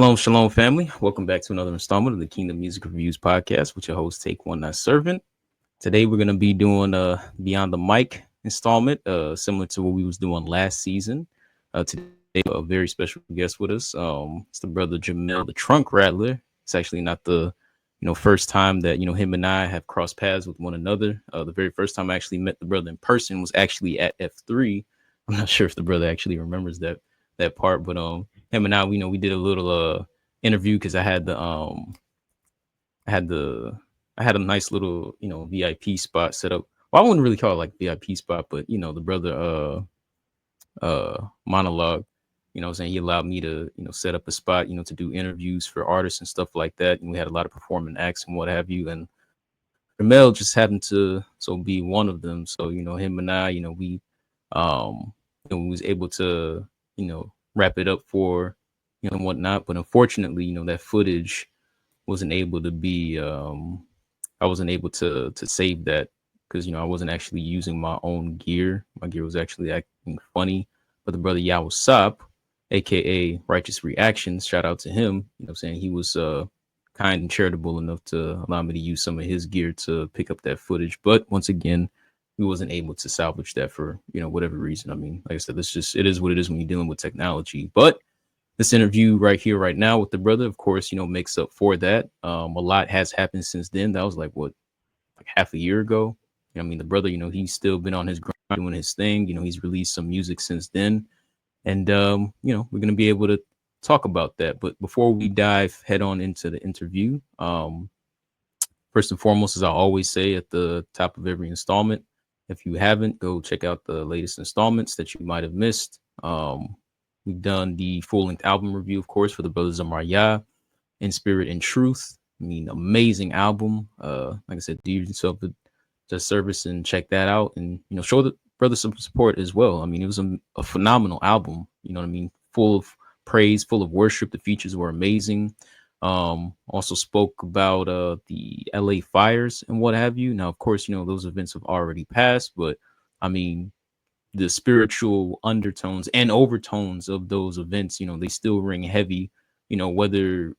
Shalom, shalom, family. Welcome back to another installment of the Kingdom Music Reviews podcast with your host, Take One Not Servant. Today, we're going to be doing a Beyond the Mic installment, similar to what we was doing last season. Today, a very special guest with us. It's the brother Jaamel, the TrunkRattler. It's actually not the first time that him and I have crossed paths with one another. The very first time I actually met the brother in person was actually at F3. I'm not sure if the brother actually remembers that part, but him and I, we did a little interview because I had the I had a nice little VIP spot set up. Well, I wouldn't really call it like VIP spot, but the brother monologue, what I'm saying, he allowed me to set up a spot, to do interviews for artists and stuff like that. And we had a lot of performing acts and what have you. And Jaamel just happened to be one of them. So him and I, we was able to wrap it up for and whatnot. But unfortunately, that footage wasn't able to be I wasn't able to save that because I wasn't actually using my own gear. My gear was actually acting funny. But the brother Yao Sap, aka Righteous Reactions, shout out to him. I'm saying, he was kind and charitable enough to allow me to use some of his gear to pick up that footage. But once again, we wasn't able to salvage that for whatever reason. I mean, like I said, it is what it is when you're dealing with technology. But this interview right here, right now with the brother, of course, makes up for that. A lot has happened since then. That was like half a year ago. I mean, the brother, he's still been on his grind doing his thing. He's released some music since then. And, we're going to be able to talk about that. But before we dive head on into the interview, first and foremost, as I always say at the top of every installment, if you haven't, go check out the latest installments that you might have missed. We've done the full-length album review, of course, for the Brothers Amariah, In Spirit and Truth. I mean, amazing album. Like I said, do yourself the service and check that out, and show the brother some support as well. I mean, it was a phenomenal album. You know what I mean? Full of praise, full of worship. The features were amazing. Also spoke about the LA fires and what have you. Now, of course, those events have already passed, but I mean, the spiritual undertones and overtones of those events, they still ring heavy, whether,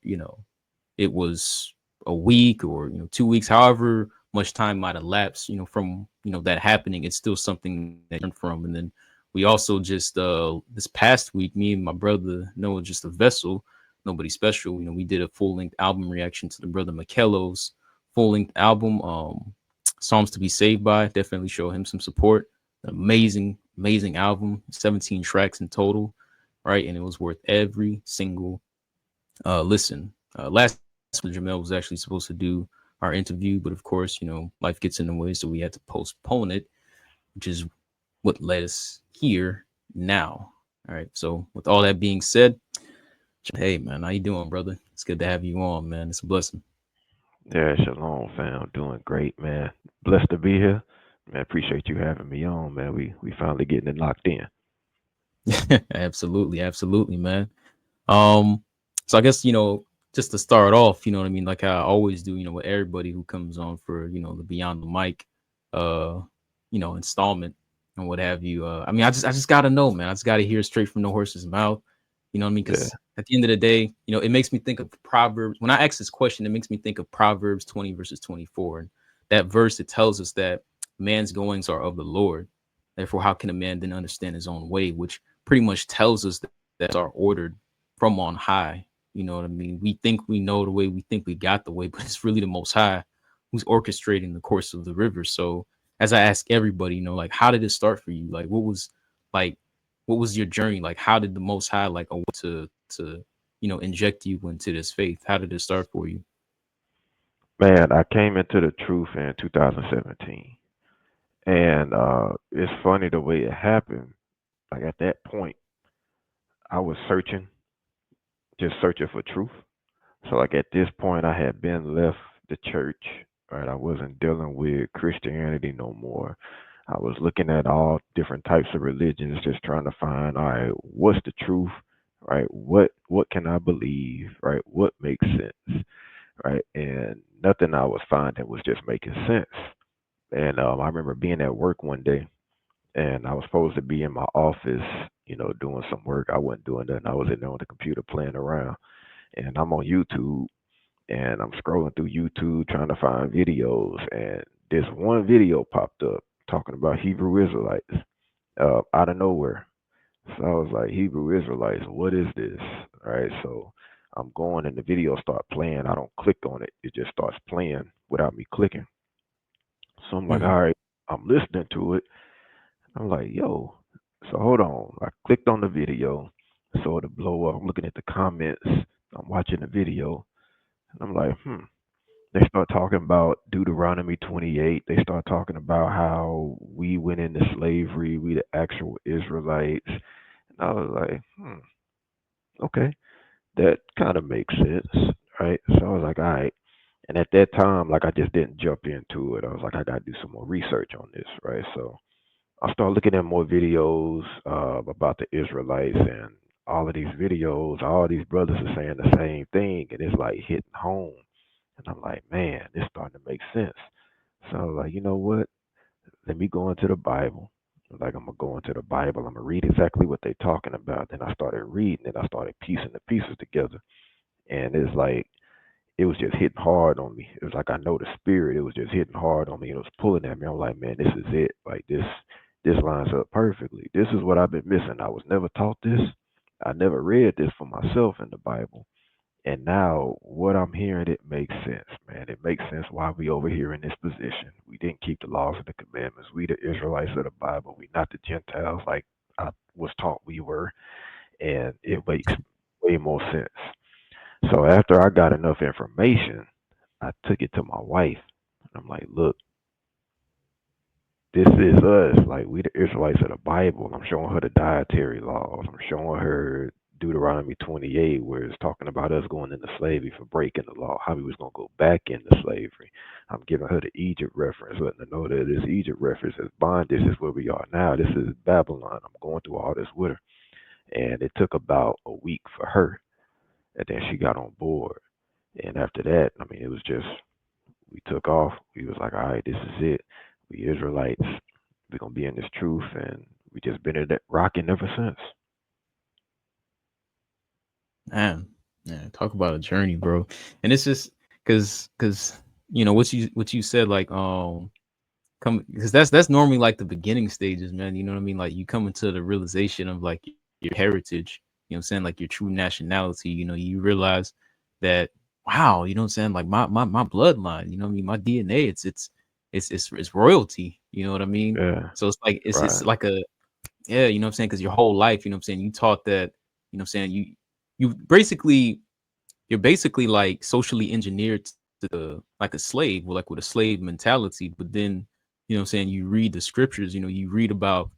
it was a week or, 2 weeks, however much time might elapse, from, that happening. It's still something that learned from. And then we also just, this past week, me and my brother, Noah, just a vessel, nobody special, we did a full length album reaction to the brother Makello's full length album, Psalms to be Saved By. Definitely show him some support. Amazing album, 17 tracks in total, right? And it was worth every single listen. Last week, Jaamel was actually supposed to do our interview, but of course, life gets in the way, so we had to postpone it, which is what led us here now. All right. So with all that being said, hey man, how you doing, brother? It's good to have you on, man. It's a blessing. Yeah, shalom, fam. Doing great, man. Blessed to be here. Man, appreciate you having me on, man. We finally getting it locked in. Absolutely, man. Um, so I guess, just to start off, you know what I mean, like I always do, with everybody who comes on for, the Beyond the Mic, uh, installment and what have you. I mean, I just gotta know, man. I just gotta hear straight from the horse's mouth. You know what I mean? Yeah, Because at the end of the day, it makes me think of Proverbs. When I ask this question, it makes me think of Proverbs 20 verses 24. And that verse, it tells us that man's goings are of the Lord. Therefore, how can a man then understand his own way? Which pretty much tells us that are ordered from on high. You know what I mean? We think we know the way, we think we got the way, but it's really the Most High who's orchestrating the course of the river. So as I ask everybody, like, how did it start for you? Like what was your journey? Like, how did the Most High to inject you into this faith? How did it start for you? man. I came into the truth in 2017, and it's funny the way it happened. Like at that point, I was searching, just searching for truth. So like at this point, I had been left the church. Right, I wasn't dealing with Christianity no more. I was looking at all different types of religions, just trying to find, all right, what's the truth, right? What can I believe, right? What makes sense, right? And nothing I was finding was just making sense. And I remember being at work one day, and I was supposed to be in my office, doing some work. I wasn't doing nothing. I was in there on the computer playing around, and I'm on YouTube, and I'm scrolling through YouTube trying to find videos, and this one video popped up talking about Hebrew Israelites out of nowhere. So I was like, Hebrew Israelites, what is this? Right. So I'm going and the video start playing. I don't click on it. It just starts playing without me clicking. So I'm like, Mhm. all right, I'm listening to it. I'm like, yo, so hold on. I clicked on the video, saw it blow up. I'm looking at the comments. I'm watching the video. And I'm like, They start talking about Deuteronomy 28. They start talking about how we went into slavery, we the actual Israelites. And I was like, okay, that kind of makes sense, right? So I was like, all right. And at that time, like I just didn't jump into it. I was like, I got to do some more research on this, right? So I started looking at more videos about the Israelites, and all of these videos, all these brothers are saying the same thing, and it's like hitting home. And I'm like, man, this starting to make sense. So I was like, you know what? Let me go into the Bible. Like I'm gonna go into the Bible. I'm gonna read exactly what they're talking about. Then I started reading it. I started piecing the pieces together, and it's like it was just hitting hard on me. It was like I know the spirit. It was just hitting hard on me. It was pulling at me. I'm like, man, this is it. Like this lines up perfectly. This is what I've been missing. I was never taught this. I never read this for myself in the Bible. And now what I'm hearing, it makes sense, man. It makes sense why we over here in this position. We didn't keep the laws and the commandments. We the Israelites of the Bible. We not the Gentiles like I was taught we were. And it makes way more sense. So after I got enough information, I took it to my wife. I'm like, look, this is us. Like we the Israelites of the Bible. I'm showing her the dietary laws. I'm showing her Deuteronomy 28, where it's talking about us going into slavery for breaking the law, how we was gonna go back into slavery. I'm giving her the Egypt reference, letting her know that this Egypt reference is bondage. This is where we are now. This is Babylon. I'm going through all this with her, and it took about a week for her, and then she got on board. And after that, I mean, it was just we took off. We was like, all right, this is it. We Israelites. We're gonna be in this truth, and we just been in that rocking ever since. Man, yeah, talk about a journey, bro. And it's just because what you said, like come because that's normally like the beginning stages, man. You know what I mean? Like you come into the realization of like your heritage, you know what I'm saying, like your true nationality. You realize that, wow, you know what I'm saying, like my bloodline, you know what I mean, my DNA, it's royalty, you know what I mean? Yeah, So it's like it's right, like a, yeah, you know what I'm saying, because your whole life, you know what I'm saying, you taught that, you know what I'm saying, you basically you're basically like socially engineered to like a slave, like with a slave mentality. But then, you know what I'm saying, you read the scriptures, you read about,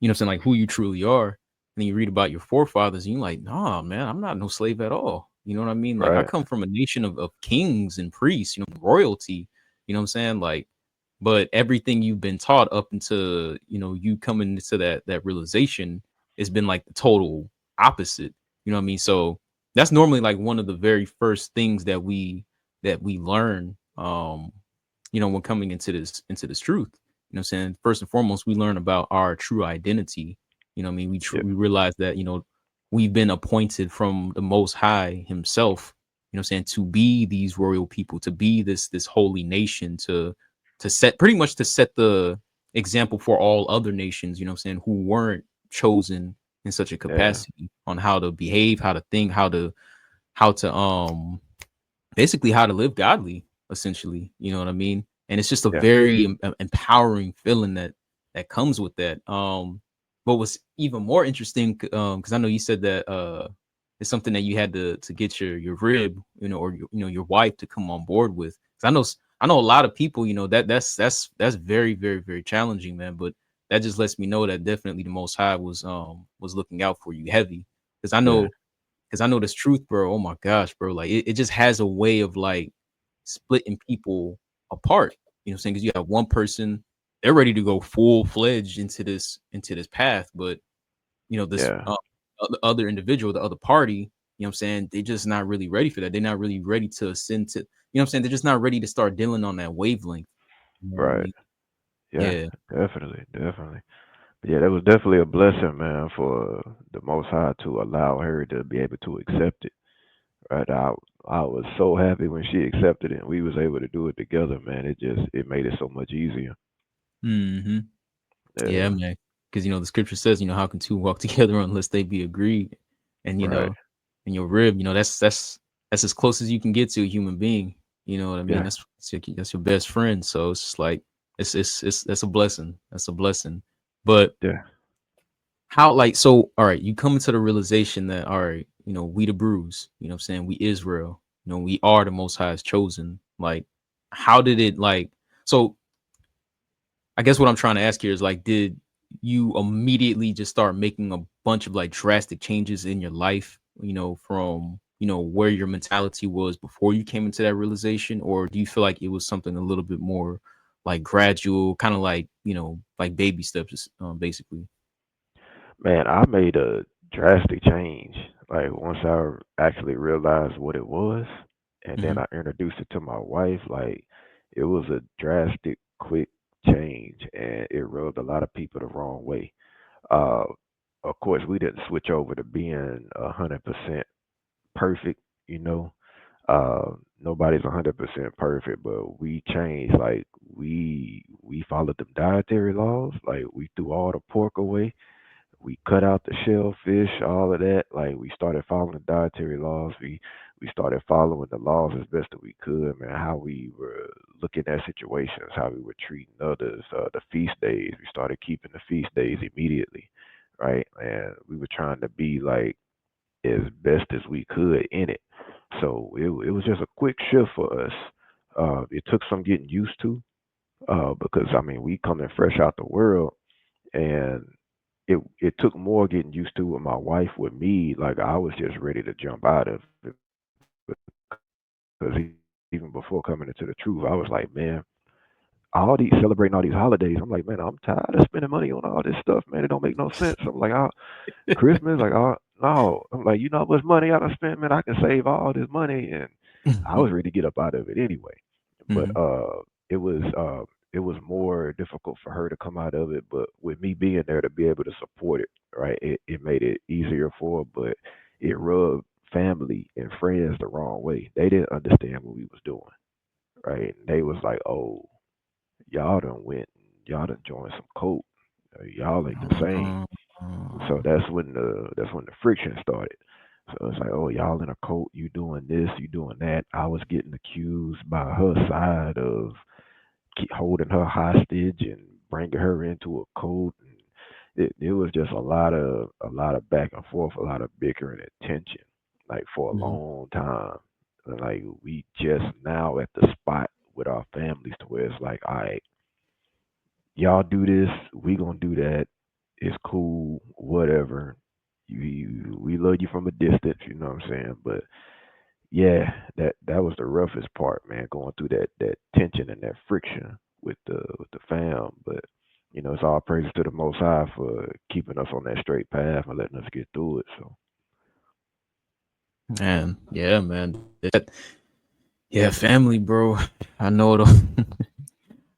you know what I'm saying, like who you truly are. And then you read about your forefathers, and you're like, nah, man, I'm not no slave at all. You know what I mean? Like I right, come from a nation of kings and priests, royalty, you know what I'm saying? Like, but everything you've been taught up until, you coming into that realization, it's been like the total opposite. You know what I mean? So that's normally like one of the very first things that we learn, when coming into this truth. You know what I'm saying? First and foremost, we learn about our true identity. You know what I mean? yeah, We realize that, we've been appointed from the Most High Himself, you know what I'm saying, to be these royal people, to be this holy nation, to set, pretty much to set the example for all other nations, you know what I'm saying, who weren't chosen in such a yeah, capacity, on how to behave, how to think, how to basically how to live godly, essentially. You know what I mean? And it's just a yeah, very empowering feeling that comes with that. What was even more interesting, because I know you said that it's something that you had to get your rib, or your wife to come on board with. 'Cause I know a lot of people, that's very, very, very challenging, man. But that just lets me know that definitely the Most High was looking out for you heavy. Because I yeah, know because I know this truth, bro. Oh my gosh, bro. Like it just has a way of like splitting people apart. You know what I'm saying? Because you have one person, they're ready to go full fledged into this path, but this yeah, the other individual, the other party, you know what I'm saying? They're just not really ready for that. They're not really ready to ascend to, what I'm saying? They're just not ready to start dealing on that wavelength. You know what I right, mean? yeah, Yeah. definitely, definitely. But yeah, that was definitely a blessing, man, for the Most High to allow her to be able to accept it, Right. I was so happy when she accepted it and we was able to do it together, man. It made it so much easier. Hmm. Yeah, Yeah. man. Because the scripture says, how can two walk together unless they be agreed? And Right. in your rib, that's as close as you can get to a human being. You know what I mean? Yeah. That's your best friend. So it's just like it's that's a blessing. That's a blessing. But Yeah. how, like, so all right, you come into the realization that, all right, we the bruise, what I'm saying, we Israel, we are the most high's chosen. Like, how did it, like, so I guess what I'm trying to ask here is, like, did you immediately just start making a bunch of like drastic changes in your life, from where your mentality was before you came into that realization, or do you feel like it was something a little bit more like gradual, kind of like like baby steps, basically? Man, I made a drastic change. Like once I actually realized what it was, and then Hmm. I introduced it to my wife. Like it was a drastic, quick change, and it rubbed a lot of people the wrong way. Uh, of course, we didn't switch over to being 100% perfect. You know, nobody's 100% perfect, but we changed. Like we followed them dietary laws. Like we threw all the pork away, we cut out the shellfish, all of that. Like we started following the dietary laws. We started following the laws as best that we could, man. How we were looking at situations, how we were treating others. The feast days, we started keeping the feast days immediately, right? And we were trying to be like as best as we could in it. So it was just a quick shift for us. It took some getting used to, because I mean we coming fresh out the world, and it took more getting used to with my wife. With me, like I was just ready to jump out of it because even before coming into the truth, I was like, man, all these celebrating all these holidays. I'm like, man, I'm tired of spending money on all this stuff, man. It don't make no sense. I'm like, Christmas, like, oh no, I'm like, you know how much money I done spent, man. I can save all this money, and I was ready to get up out of it anyway. But Hmm. it was it was more difficult for her to come out of it. But with me being there to be able to support it, right, it made it easier for her. But it rubbed family and friends the wrong way. They didn't understand what we was doing, right? And they was like, oh, y'all done went, y'all done joined some cult. Y'all ain't the same. Uh, So that's when the friction started. So it's like, oh, y'all in a cult, you doing this, you doing that. I was getting accused by her side of keep holding her hostage and bringing her into a cult. And it was just a lot of back and forth, a lot of bickering and tension, like for a mhm. long time. And like we just now at the spot with our families to where it's like, all right, y'all do this, we gonna do that. It's cool, whatever. We love you from a distance, you know what I'm saying? But yeah, that was the roughest part, man, going through that tension and that friction with the fam. But it's all praises to the Most High for keeping us on that straight path and letting us get through it. So Man, yeah, man. Yeah, family, bro. I know it.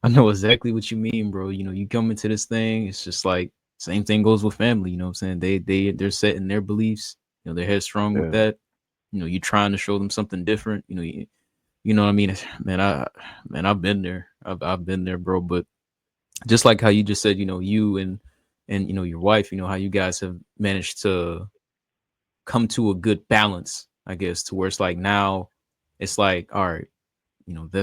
I know exactly what you mean, bro. You come into this thing, it's just like same thing goes with family. You know what I'm saying? They're set in their beliefs. They're headstrong with yeah, that. You're trying to show them something different. You know what I mean? Man, I've been there. I've been there, bro. But just like how you just said, you and your wife, how you guys have managed to come to a good balance, I guess, to where it's like now it's like, all right,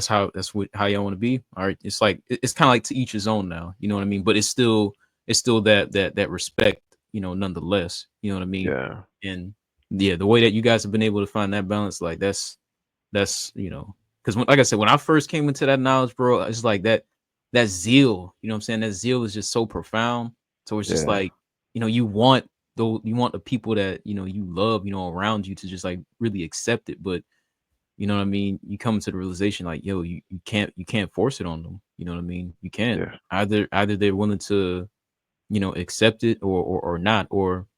how y'all want to be. All right. It's like it's kind of like to each his own now. You know what I mean? But it's still that respect, nonetheless. You know what I mean? yeah, And yeah, the way that you guys have been able to find that balance, like that's because like I said, when I first came into that knowledge, bro, it's like that zeal, what I'm saying? That zeal is just so profound. So it's just yeah, like, you want the people that you love, around you to just like really accept it. But you know what I mean? You come to the realization like, yo, you can't force it on them. You know what I mean? You can't. yeah, Either they're willing to, accept it or not, or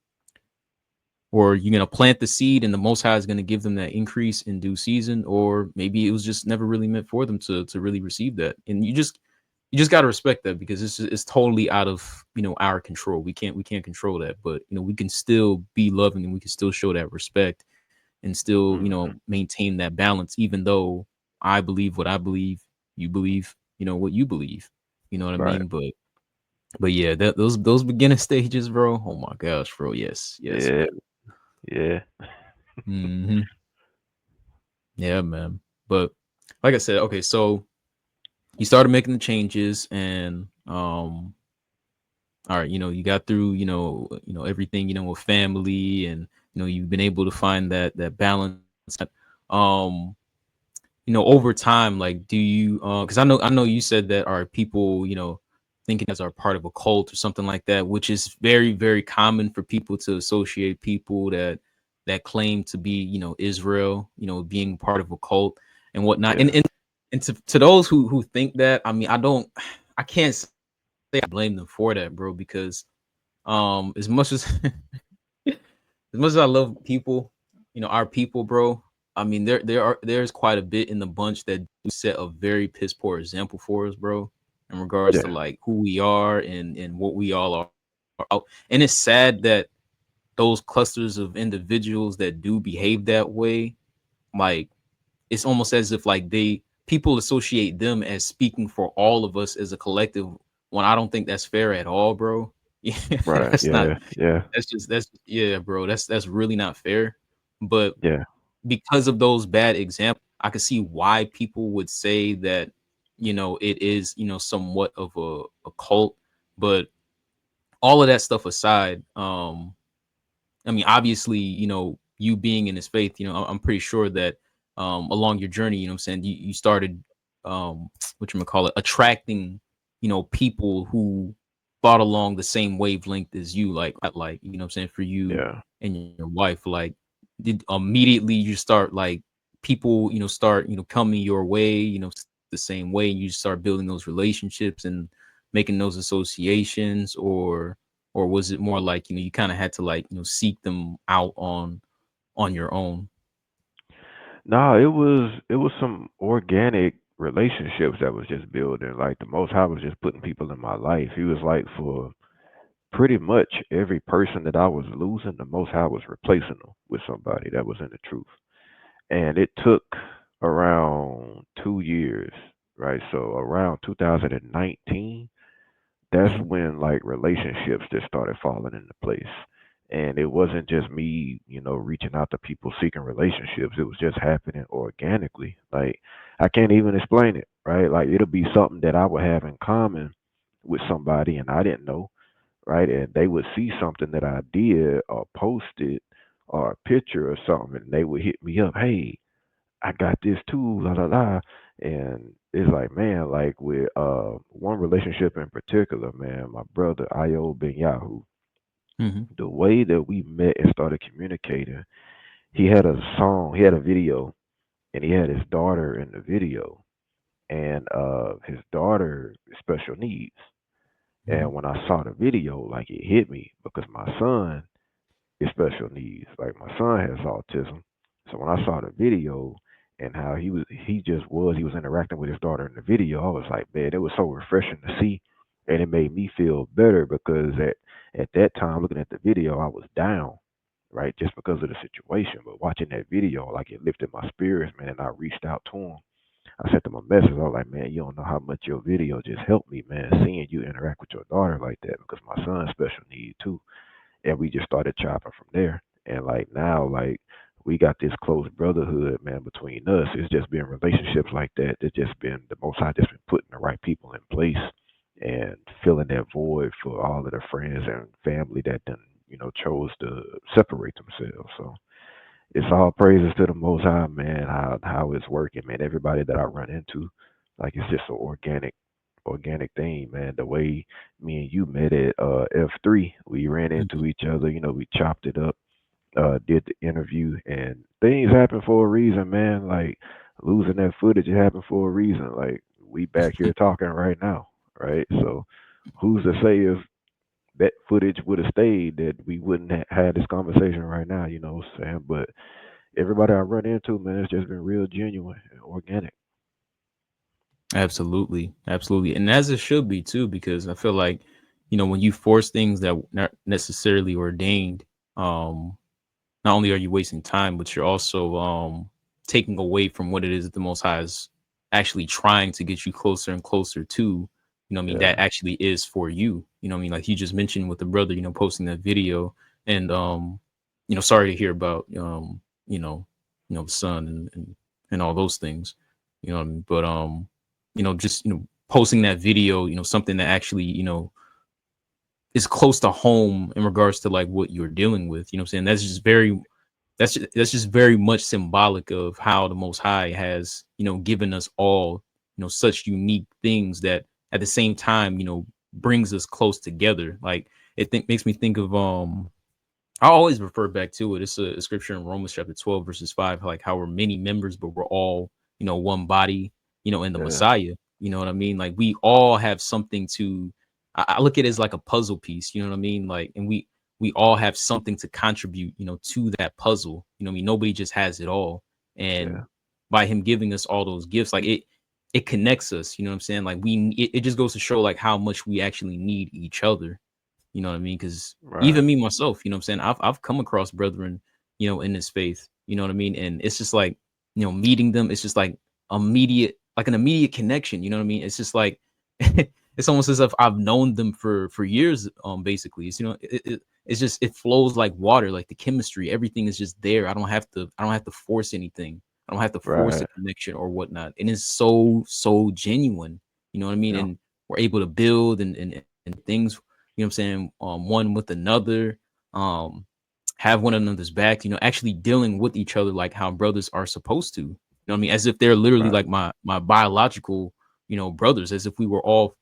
you're gonna plant the seed and the most high is gonna give them that increase in due season, or maybe it was just never really meant for them to really receive that. And you just gotta respect that because it's totally out of our control. We can't control that, but we can still be loving and we can still show that respect and still, Hmm. maintain that balance, even though I believe what I believe, you believe, what you believe. You know what I Right. mean? But yeah, those beginning stages, bro. Oh my gosh, bro. Yes, yes, Yeah. man. Yeah. Hmm. Yeah, man. But like I said, okay, so you started making the changes, and all right, you got through, everything, with family, and you've been able to find that balance. Um, over time, like, do you because I know you said that are people, thinking as are part of a cult or something like that, which is very, very common for people to associate people that claim to be, Israel, being part of a cult and whatnot. And Yeah. to those who think that, I mean, I can't say I blame them for that, bro, because as much as as much as I love people, our people, bro. I mean, there's quite a bit in the bunch that do set a very piss poor example for us, bro, in regards to Yeah. like who we are and what we all are. And it's sad that those clusters of individuals that do behave that way, like it's almost as if like people associate them as speaking for all of us as a collective. When I don't think that's fair at all, bro. Yeah, Right. that's not Yeah. Yeah. that's yeah, bro. That's really not fair. But Yeah. because of those bad examples, I can see why people would say that, it is, somewhat of a cult. But all of that stuff aside, I mean, obviously, you being in this faith, I'm pretty sure that along your journey, I'm saying, you started what you call it, attracting, people who thought along the same wavelength as you, like, I'm saying, for you Yeah. and your wife, like, did immediately you start like people, start, coming your way, the same way, and you start building those relationships and making those associations, or was it more like, you kind of had to like, seek them out on your own? No, it was some organic relationships that was just building. Like the Most High was just putting people in my life. He was like for pretty much every person that I was losing, the Most High was replacing them with somebody that was in the truth. And it took around 2 years, right? So around 2019, that's Hmm. when like relationships just started falling into place. And it wasn't just me, reaching out to people seeking relationships. It was just happening organically. Like I can't even explain it, right? Like it'll be something that I would have in common with somebody and I didn't know, right? And they would see something that I did or posted or a picture or something and they would hit me up, hey, I got this too, la la la. And it's like, man, like with one relationship in particular, man, my brother Io Ben Yahoo, Hmm. the way that we met and started communicating, he had a song, he had a video, and he had his daughter in the video. And his daughter is special needs. Hmm. And when I saw the video, like it hit me because my son is special needs. Like my son has autism. So when I saw the video and how he was interacting with his daughter in the video, I was like, man, it was so refreshing to see. And it made me feel better because at that time, looking at the video, I was down, right? Just because of the situation. But watching that video, like it lifted my spirits, man, and I reached out to him. I sent him a message. I was like, man, you don't know how much your video just helped me, man, seeing you interact with your daughter like that because my son's special need too, and we just started chopping from there. And like now, like we got this close brotherhood, man, between us. It's just been relationships like that. It's just been the Most High just been putting the right people in place and filling that void for all of the friends and family that then chose to separate themselves. So it's all praises to the Most High, man. How it's working, man. Everybody that I run into, like it's just an organic thing, man. The way me and you met at F3, we ran into Hmm. each other. We chopped it up, did the interview, and things happen for a reason, man. Like losing that footage, it happened for a reason. Like we back here talking right now, right? So who's to say if that footage would have stayed that we wouldn't had this conversation right now? You know what I'm saying? But everybody I run into, man, it's just been real genuine and organic. Absolutely, absolutely, and as it should be too, because I feel like, when you force things that not necessarily ordained, um not only are you wasting time, but you're also taking away from what it is that the Most High is actually trying to get you closer and closer to, that Yeah. actually is for you. Like you just mentioned with the brother, posting that video, and sorry to hear about the son and all those things, what I mean? But just posting that video, something that actually, is close to home in regards to like what you're dealing with. I'm saying? That's just very much symbolic of how the Most High has, given us all, such unique things that at the same time, brings us close together. Like makes me think of I always refer back to it. It's a scripture in Romans chapter 12, verses 5, like how we're many members, but we're all, one body, in the Yeah. Messiah. You know what I mean? Like we all have something to, I look at it as like a puzzle piece, you know what I mean? Like, and we all have something to contribute, to that puzzle. I mean? Nobody just has it all. And Yeah. by him giving us all those gifts, like it connects us, you know what I'm saying? Like it just goes to show like how much we actually need each other. You know what I mean? Because Right. even me myself, you know what I'm saying? I've come across brethren, in this faith, you know what I mean? And it's just like, meeting them, it's just like an immediate connection, you know what I mean? It's just like it's almost as if I've known them for years, basically. It's it's just it flows like water, like the chemistry, everything is just there. I don't have to force anything. I don't have to force a Right. connection or whatnot. And it's so genuine, you know what I mean? Yeah. And we're able to build and things, what I'm saying, one with another, um, have one another's back, actually dealing with each other like how brothers are supposed to. You know what I mean? As if they're literally Right. like my biological, brothers, as if we were all,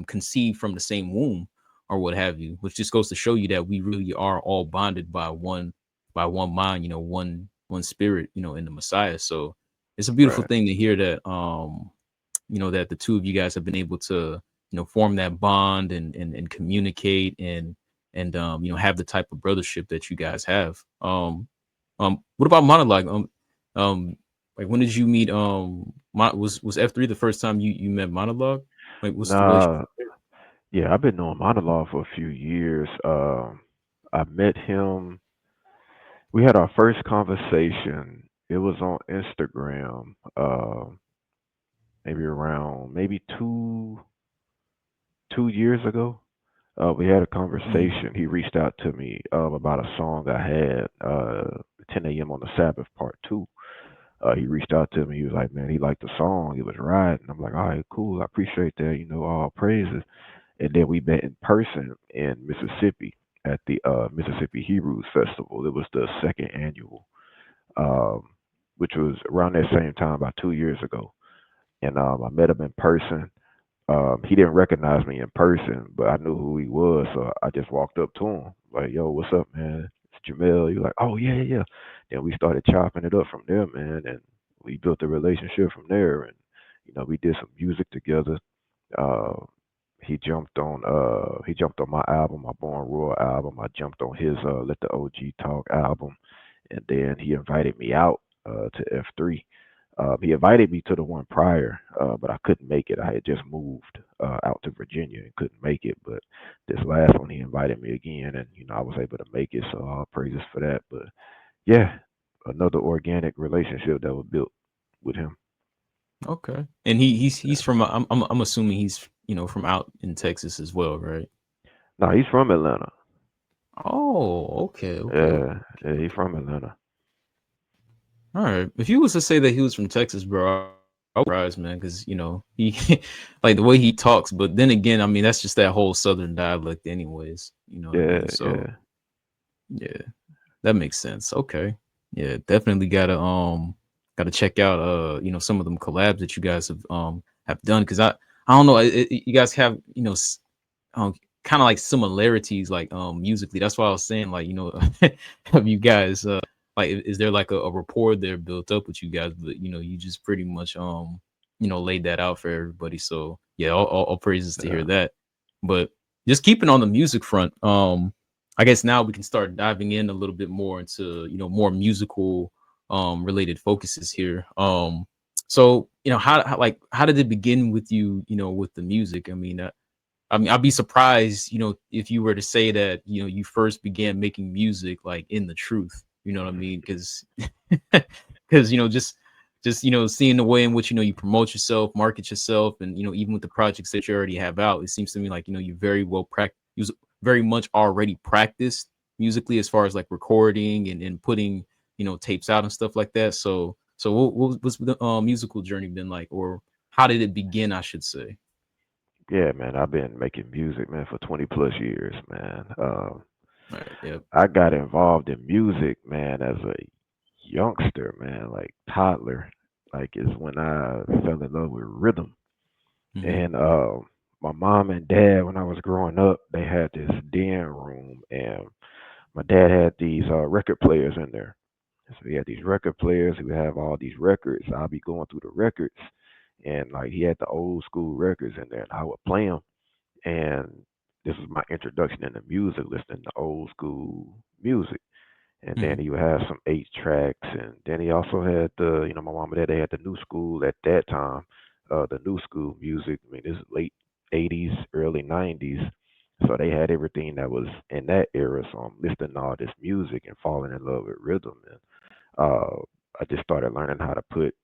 conceived from the same womb or what have you, which just goes to show you that we really are all bonded by one mind, one spirit, in the Messiah. So it's a beautiful Right. thing to hear that that the two of you guys have been able to form that bond and communicate and have the type of brothership that you guys have. What about monologue? Like when did you meet was F3 the first time you met monologue? Like what's the Nah. relationship there? Yeah, I've been knowing Monologue for a few years. I met him. We had our first conversation. It was on Instagram. Maybe around maybe 2 years ago. We had a Mhm. conversation. He reached out to me about a song I had, 10 a.m. on the Sabbath Part 2. He reached out to me. He was like, man, he liked the song. It was right. And I'm like, all right, cool. I appreciate that. All praises. And then we met in person in Mississippi at the Mississippi Hebrews Festival. It was the second annual, um, which was around that same time, about 2 years ago. And I met him in person. He didn't recognize me in person, but I knew who he was, so I just walked up to him like, "Yo, what's up, man? It's Jaamel." He was like, "Oh yeah, yeah, yeah." Then we started chopping it up from there, man, and we built a relationship from there. And we did some music together. Uh, he jumped on my album, my Born Royal album. I jumped on his Let the OG Talk album, and then he invited me out to F3. He invited me to the one prior, but I couldn't make it. I had just moved out to Virginia and couldn't make it. But this last one, he invited me again, and I was able to make it. So all praises for that. But yeah, another organic relationship that was built with him. Okay. And he's from I'm assuming he's from out in Texas as well, right? No, he's from Atlanta. Oh, okay, okay, okay. Yeah, yeah, he's from Atlanta. All right. If you was to say that he was from Texas, bro, I would be surprised, man, because he like the way he talks. But then again, I mean, that's just that whole Southern dialect, anyways. You know what I Yeah, mean? So yeah, yeah, that makes sense. Okay. Yeah, definitely gotta check out some of them collabs that you guys have done because I don't know you guys have um kind of like similarities like musically. That's why I was saying like have you guys like is there like a rapport there built up with you guys, but you just pretty much laid that out for everybody. So yeah, all praises to hear yeah. that. But just keeping on the music front, I guess now we can start diving in a little bit more into more musical related focuses here. So how did it begin with you with the music? I mean, I mean, I'd be surprised, if you were to say that, you first began making music like in the truth. You know what I mean? Because, because just seeing the way in which you promote yourself, market yourself, and even with the projects that you already have out, it seems to me like you very well you very much already practiced musically as far as like recording and putting tapes out and stuff like that. So what's the musical journey been like, or how did it begin? I should say. Yeah, man, I've been making music, man, for 20 plus years, man. Right. Yep. I got involved in music, man, as a youngster, man, like toddler. Like is when I fell in love with rhythm. Hmm. And my mom and dad, when I was growing up, they had this den room, and my dad had these record players in there. So he had these record players. He would have all these records. I'll be going through the records, and like he had the old school records in there, and I would play them. And this was my introduction into music, listening to old school music. And then Hmm. he would have some 8 tracks, and then he also had my mom and dad, they had the new school at that time, the new school music. I mean, this is late '80s, early '90s, so they had everything that was in that era. So I'm listening to all this music and falling in love with rhythm, and I just started learning how to put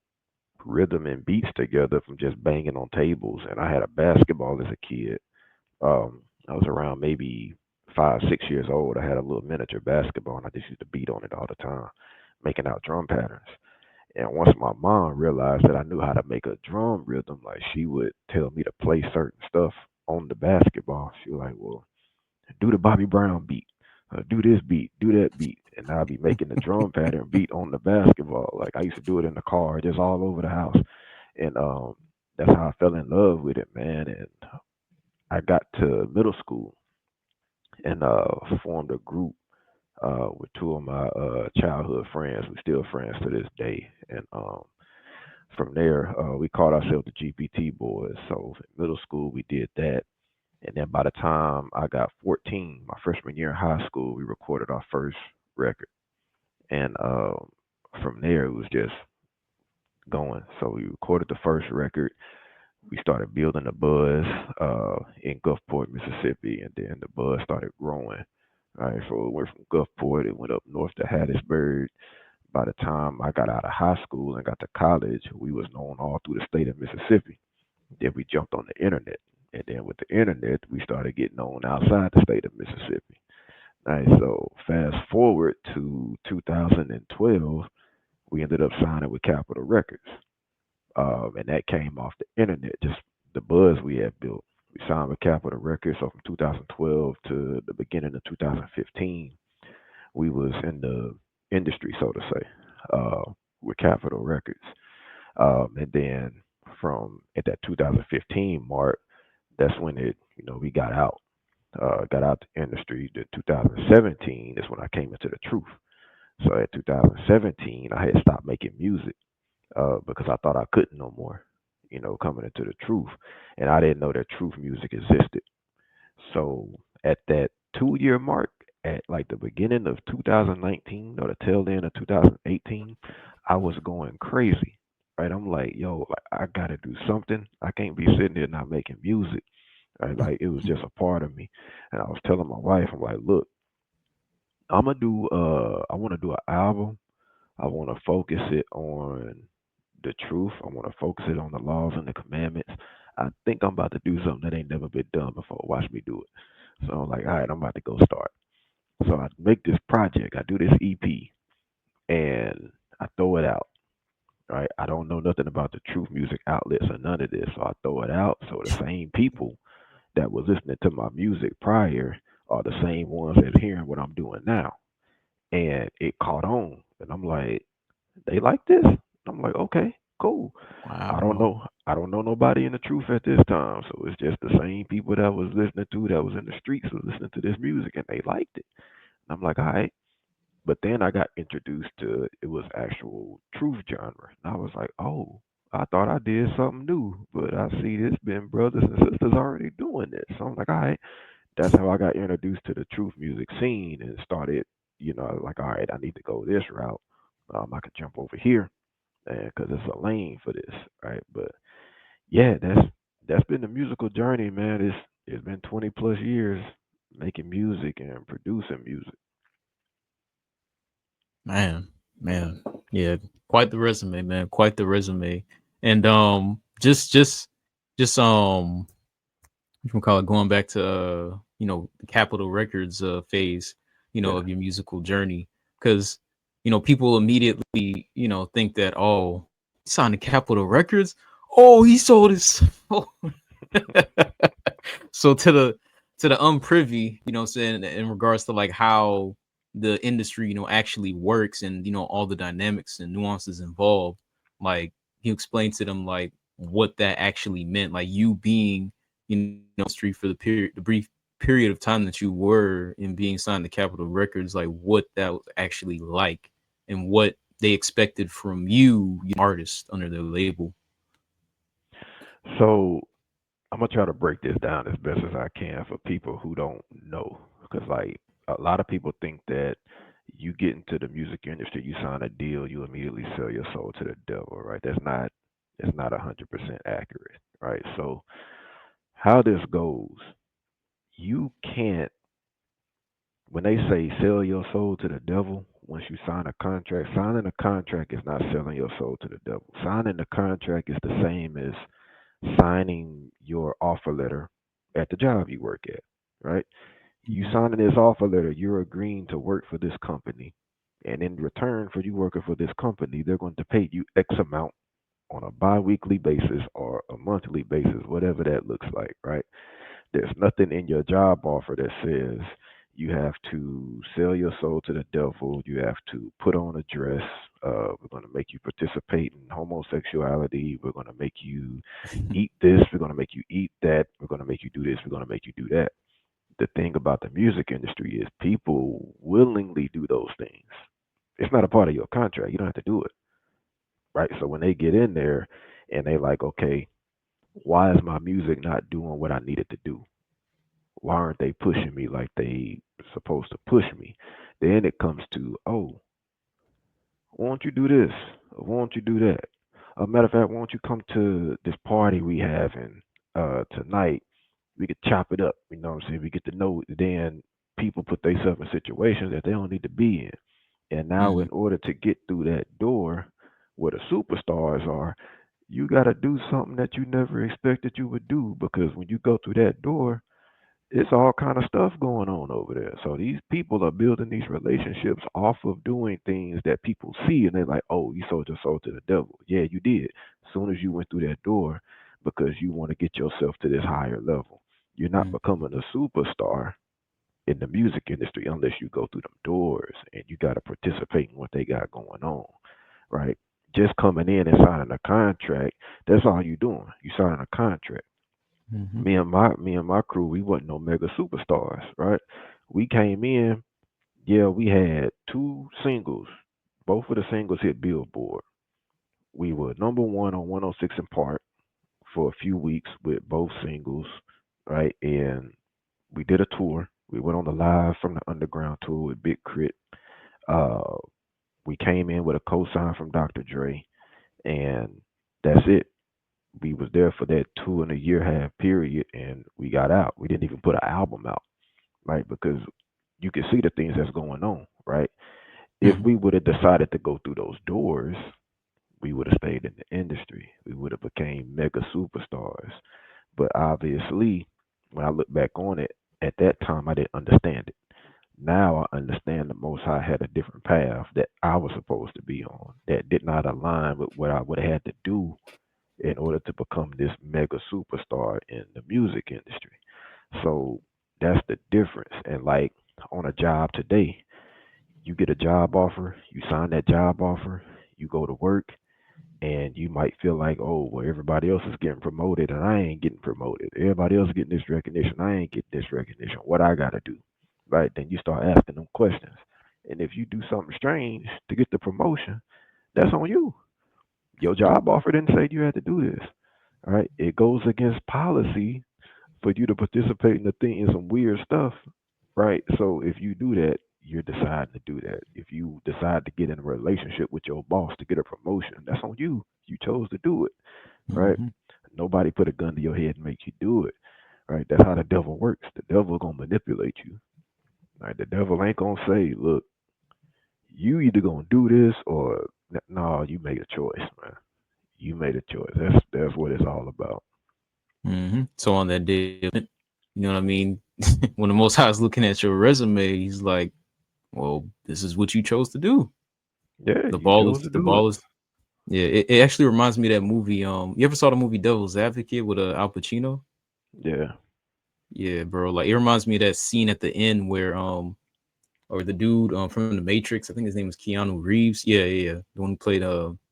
rhythm and beats together from just banging on tables. And I had a basketball as a kid. I was around maybe 5, 6 years old. I had a little miniature basketball, and I just used to beat on it all the time, making out drum patterns. And once my mom realized that I knew how to make a drum rhythm, like she would tell me to play certain stuff on the basketball. She was like, "Well, do the Bobby Brown beat, do this beat, do that beat," and I'd be making the drum pattern beat on the basketball. Like I used to do it in the car, just all over the house, and that's how I fell in love with it, man. And I got to middle school and formed a group with two of my childhood friends. We're still friends to this day. And from there, we called ourselves the GPT Boys. So in middle school, we did that. And then by the time I got 14, my freshman year in high school, we recorded our first record. And from there, it was just going. So we recorded the first record. We started building a buzz in Gulfport, Mississippi, and then the buzz started growing. Right, so it went from Gulfport, it went up north to Hattiesburg. By the time I got out of high school and got to college, we was known all through the state of Mississippi. Then we jumped on the internet, and then with the internet, we started getting known outside the state of Mississippi. Right, so fast forward to 2012, we ended up signing with Capitol Records, and that came off the internet, just the buzz we had built. We signed with Capitol Records, so from 2012 to the beginning of 2015, we was in the industry, so to say, with Capitol Records. And then from at that 2015 mark, that's when we got out the industry. The 2017 is when I came into the truth. So at 2017, I had stopped making music because I thought I couldn't no more, coming into the truth. And I didn't know that truth music existed. So at that 2 year mark, at like the beginning of 2019 or the tail end of 2018, I was going crazy. Right, I'm like, yo, like I gotta do something. I can't be sitting here not making music. Right, like it was just a part of me. And I was telling my wife, I'm like, look, I want to do an album. I want to focus it on the truth. I want to focus it on the laws and the commandments. I think I'm about to do something that ain't never been done before. Watch me do it. So I'm like, all right, I'm about to go start. So I make this project. I do this EP, and I throw it out. Right? I don't know nothing about the truth music outlets or none of this. So I throw it out. So the same people that was listening to my music prior are the same ones that's hearing what I'm doing now. And it caught on. And I'm like, they like this? I'm like, okay, cool. I don't Wow. know. I don't know nobody in the truth at this time. So it's just the same people that was listening to that was in the streets was listening to this music and they liked it. And I'm like, all right. But then I got introduced to it was actual truth genre. And I was like, oh, I thought I did something new, but I see this been brothers and sisters already doing this. So I'm like, all right, that's how I got introduced to the truth music scene and started, like, all right, I need to go this route. I could jump over here because it's a lane for this, right? But yeah, that's been the musical journey, man. It's been 20 plus years making music and producing music. Man, man, yeah, quite the resume, man, quite the resume. And just you can call it going back to the Capitol Records phase, Yeah. of your musical journey, because people immediately think that, oh, he signed to Capitol Records, oh, he sold his so to the unprivy, saying in regards to like how the industry, actually works, and all the dynamics and nuances involved, like he explained to them like what that actually meant, like you being, industry for the brief period of time that you were in being signed to Capitol Records, like what that was actually like and what they expected from you artist under their label. So I'm gonna try to break this down as best as I can for people who don't know, because like a lot of people think that you get into the music industry, you sign a deal, you immediately sell your soul to the devil, right? That's not 100% accurate, right? So how this goes, you can't, when they say sell your soul to the devil, once you sign a contract, signing a contract is not selling your soul to the devil. Signing the contract is the same as signing your offer letter at the job you work at, right? You Mhm. signing this offer letter, you're agreeing to work for this company. And in return for you working for this company, they're going to pay you X amount on a bi weekly basis or a monthly basis, whatever that looks like, right? There's nothing in your job offer that says you have to sell your soul to the devil. You have to put on a dress. We're going to make you participate in homosexuality. We're going to make you eat this. We're going to make you eat that. We're going to make you do this. We're going to make you do that. The thing about the music industry is people willingly do those things. It's not a part of your contract. You don't have to do it, right? So when they get in there and they like, okay, why is my music not doing what I need it to do? Why aren't they pushing me like they supposed to push me? Then it comes to, oh, won't you do this? Won't you do that? A matter of fact, won't you come to this party we having tonight? We could chop it up. You know what I'm saying? We get to know. Then people put themselves in situations that they don't need to be in. And now, Mhm. in order to get through that door where the superstars are, you got to do something that you never expected you would do. Because when you go through that door, it's all kind of stuff going on over there. So these people are building these relationships off of doing things that people see, and they're like, "Oh, you sold your soul to the devil." Yeah, you did. As soon as you went through that door, because you want to get yourself to this higher level, you're not Mhm. becoming a superstar in the music industry unless you go through them doors and you got to participate in what they got going on, right? Just coming in and signing a contract, that's all you doing. You signing a contract. Mhm. Me and my crew, we wasn't no mega superstars, right? We came in, yeah, we had two singles. Both of the singles hit Billboard. We were number one on 106 in Park for a few weeks with both singles, right? And we did a tour. We went on the Live from the Underground tour with Big Crit. Uh, we came in with a cosign from Dr. Dre, and that's it. We was there for that 2.5 year period, and we got out. We didn't even put an album out, right? Because you can see the things that's going on, right? If Mhm. we would have decided to go through those doors, we would have stayed in the industry. We would have became mega superstars. But obviously, when I look back on it, at that time I didn't understand it. Now I understand the Most High had a different path that I was supposed to be on that did not align with what I would have had to do in order to become this mega superstar in the music industry. So that's the difference. And like on a job today, you get a job offer, you sign that job offer, you go to work, and you might feel like, oh, well, everybody else is getting promoted and I ain't getting promoted. Everybody else getting this recognition, I ain't getting this recognition. What I gotta do, right? Then you start asking them questions. And if you do something strange to get the promotion, that's on you. Your Yep. job offer didn't say you had to do this. All right, it goes against policy for you to participate in the thing in some weird stuff, right? So if you do that, you're deciding to do that. If you decide to get in a relationship with your boss to get a promotion, that's on you. You chose to do it, right? Mhm. Nobody put a gun to your head and make you do it, right? right? That's how the devil works. The devil gonna manipulate you. Right? The devil ain't gonna say, look, you either gonna do this or no, you made a choice, man. You made a choice. That's what it's all about. So on that day, you know what I mean? When the Most High is looking at your resume, he's like, "Well, this is what you chose to do. Yeah, The you ball chose is to the do it. ball is." Yeah, it actually reminds me of that movie. You ever saw the movie Devil's Advocate with Al Pacino? Yeah, Yeah, bro. Like it reminds me of that scene at the end where or the dude from the Matrix. I think his name is Keanu Reeves. Yeah. The one who played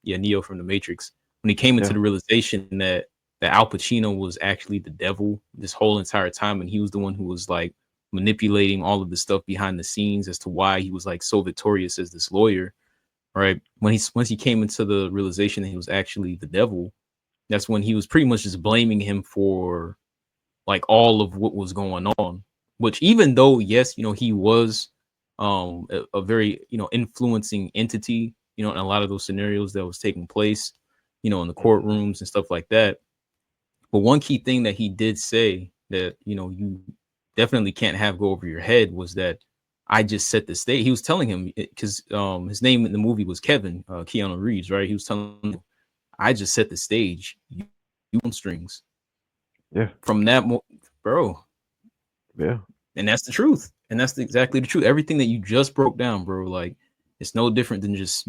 Neo from the Matrix. When he came into yeah, the realization that Al Pacino was actually the devil this whole entire time, and he was the one who was like manipulating all of the stuff behind the scenes as to why he was like so victorious as this lawyer. Right? When he once he came into the realization that he was actually the devil, that's when he was pretty much just blaming him for like all of what was going on. Which even though yes, he was a very influencing entity, in a lot of those scenarios that was taking place, in the hmm courtrooms and stuff like that. But one key thing that he did say that you definitely can't have go over your head was that I just set the stage. He was telling him because his name in the movie was Kevin, Keanu Reeves, right? He was telling him, I just set the stage. You on strings yeah, from that, bro. yeah, And that's the truth. And that's exactly the truth. Everything that you just broke down, bro, like it's no different than just,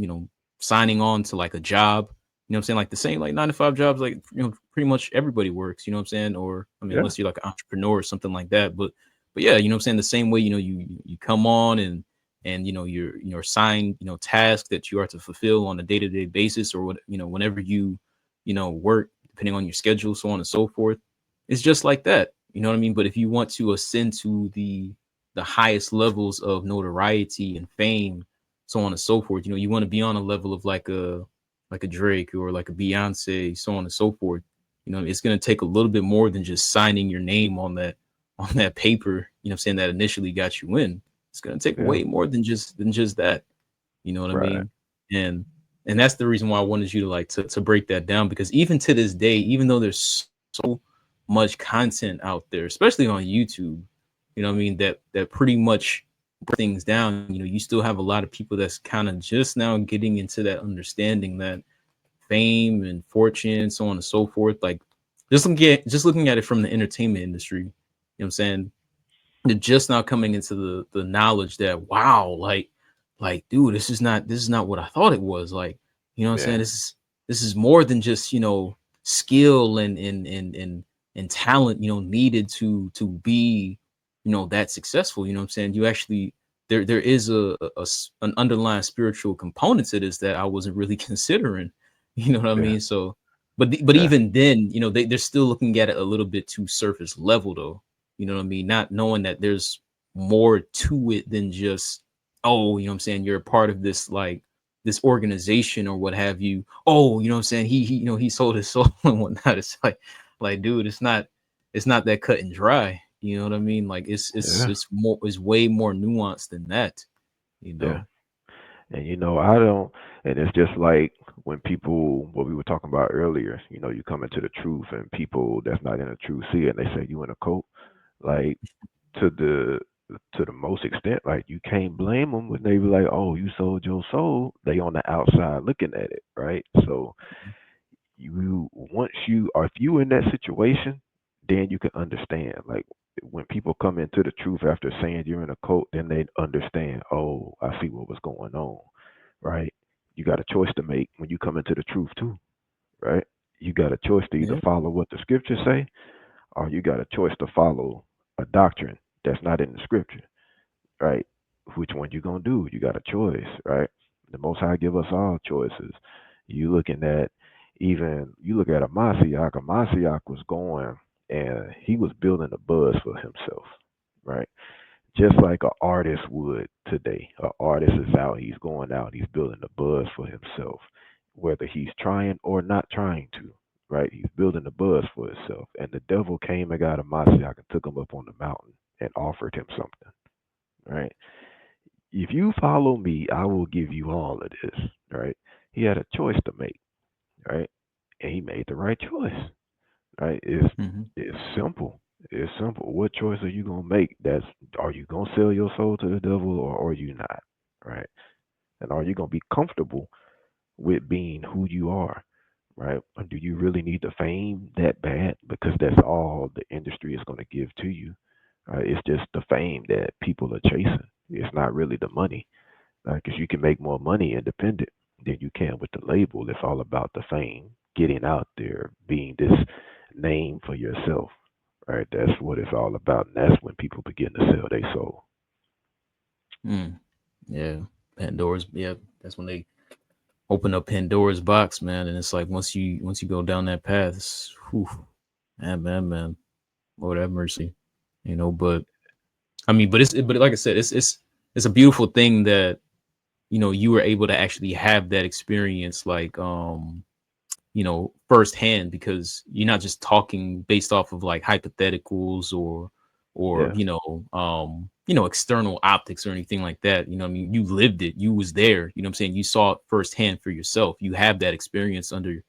signing on to like a job. You know what I'm saying? Like the same like 9 to 5 jobs, like pretty much everybody works, you know what I'm saying? Or I mean, yeah, unless you're like an entrepreneur or something like that. But yeah, you know what I'm saying? The same way, you come on and your assigned, task that you are to fulfill on a day-to-day basis or what, whenever you work, depending on your schedule, so on and so forth. It's just like that. You know what I mean? But if you want to ascend to the highest levels of notoriety and fame, so on and so forth, you want to be on a level of like a Drake or like a Beyonce, so on and so forth. It's gonna take a little bit more than just signing your name on that paper, what I'm saying, that initially got you in. It's gonna take yeah. way more than just that. You know what I Right. mean? And and that's the reason why I wanted you to like to break that down because even to this day, even though there's so much content out there, especially on YouTube, what I mean, that pretty much break things down, you still have a lot of people that's kind of just now getting into that understanding that fame and fortune, so on and so forth, like just looking at it from the entertainment industry, what I'm saying? They're just now coming into the knowledge that wow, like dude, this is not what I thought it was. Like, what I'm saying? Yeah, This is more than just, skill and talent, needed to be, that successful. You know what I'm saying? You actually there is an underlying spiritual component to this that I wasn't really considering. You know what I yeah, mean? So but yeah, even then, they're still looking at it a little bit too surface level though. You know what I mean? Not knowing that there's more to it than just, oh, you know what I'm saying, you're a part of this like this organization or what have you. Oh, you know what I'm saying? He he sold his soul and whatnot. It's like dude, it's not that cut and dry. You know what I mean? Like yeah, it's way more nuanced than that, you yeah. know. And I don't, and it's just like when people, what we were talking about earlier, you come into the truth and people that's not in the truth see it and they say you in a cult. Like to the most extent, like you can't blame them when they be like, oh, you sold your soul. They on the outside looking at it, right? So you once you or if you in that situation, then you can understand. Like when people come into the truth after saying you're in a cult, then they understand. Oh, I see what was going on, right? You got a choice to make when you come into the truth too, right? You got a choice to either Yeah. follow what the scriptures say, or you got a choice to follow a doctrine that's not in the scripture, right? Which one you gonna do? You got a choice, right? The Most High give us all choices. You looking at even you look at a Mashiach. A Mashiach was going and he was building a buzz for himself, right? Just like an artist would today. An artist is out. He's going out. He's building a buzz for himself, whether he's trying or not trying to. Right? He's building a buzz for himself. And the devil came and got a Mashiach and took him up on the mountain and offered him something. Right? If you follow me, I will give you all of this, right? He had a choice to make, right? And he made the right choice, right? It's Hmm. it's simple. It's simple. What choice are you gonna make? That's Are you gonna sell your soul to the devil or are you not? Right? And are you gonna be comfortable with being who you are? Right? Or do you really need the fame that bad? Because that's all the industry is gonna give to you. It's just the fame that people are chasing. It's not really the money. Because you can make more money independent than you can with the label. It's all about the fame, getting out there, being this name for yourself. Right? That's what it's all about. And that's when people begin to sell their soul. Mm, yeah, Pandora's. Yeah, that's when they open up Pandora's box, man. And it's like once you go down that path, whew, man, Lord have mercy, But I mean, but like I said, it's a beautiful thing that you were able to actually have that experience, like firsthand, because you're not just talking based off of like hypotheticals or Yeah. external optics or anything like that. I mean, you lived it, you was there, I'm saying, you saw it firsthand for yourself, you have that experience under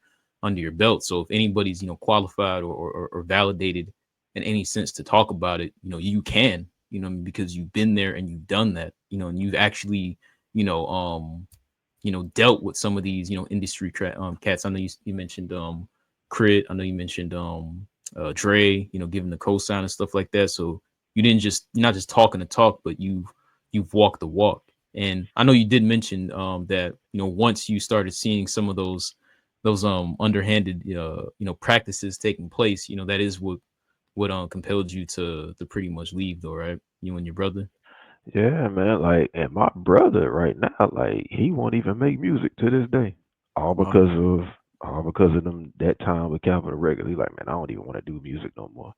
your belt. So if anybody's qualified or validated in any sense to talk about it, you can, what I mean, because you've been there and you've done that, and you've actually you know um dealt with some of these, industry cats. I know you mentioned Crit. I know you mentioned Dre, giving the cosign and stuff like that. So you're not just talking the talk, but you've walked the walk. And I know you did mention that, once you started seeing some of those underhanded practices taking place, that is what compelled you to pretty much leave, though, right? You and your brother. Yeah, man. Like, and my brother right now, like, he won't even make music to this day. All Wow. because of all because of them that time with Capital Records. He's like, man, I don't even want to do music no more.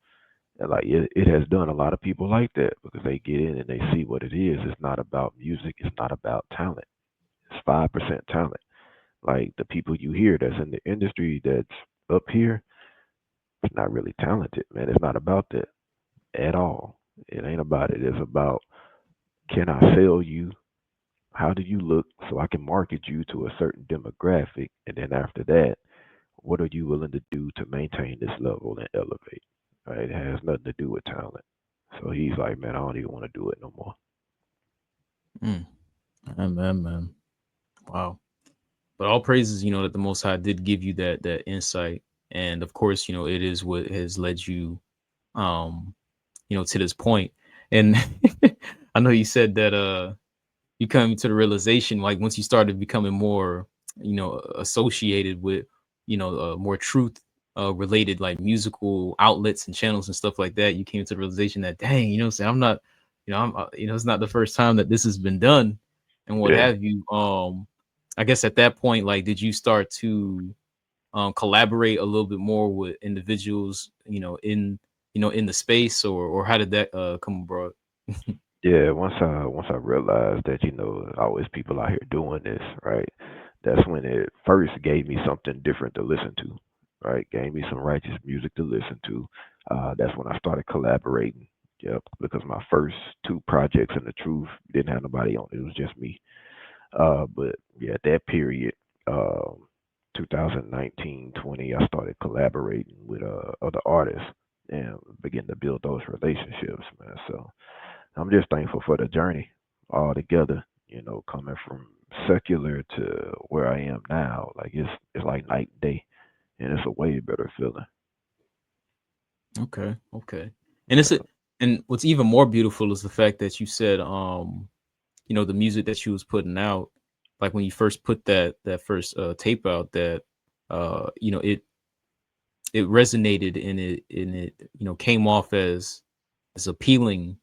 And like it has done a lot of people like that because they get in and they see what it is. It's not about music. It's not about talent. It's 5% talent. Like the people you hear that's in the industry that's up here, it's not really talented, man. It's not about that at all. It ain't about it. It's about, can I sell you? How do you look so I can market you to a certain demographic? And then after that, what are you willing to do to maintain this level and elevate? Right? It has nothing to do with talent. So he's like, man, I don't even want to do it no more. Mm. Man. Wow. But all praises, that the Most High did give you that insight, and of course, it is what has led you, um, to this point. And I know you said that you come to the realization, like, once you started becoming more, associated with, more truth related, like, musical outlets and channels and stuff like that. You came to the realization that, dang, what I'm saying, I'm not, it's not the first time that this has been done and what Yeah. have you. I guess at that point, like, did you start to collaborate a little bit more with individuals, in the space, or how did that come abroad? Yeah, once I realized that, always people out here doing this, right? That's when it first gave me something different to listen to, right? Gave me some righteous music to listen to. That's when I started collaborating. Yep, because my first two projects in the truth didn't have nobody on it. It was just me. But yeah, that period, um, 2019, 20, I started collaborating with other artists and begin to build those relationships, man. So I'm just thankful for the journey altogether. Coming from secular to where I am now, like it's like night and day, and it's a way better feeling. Okay. And and what's even more beautiful is the fact that you said, the music that you was putting out, like when you first put that first tape out, that it resonated, and it came off as appealing,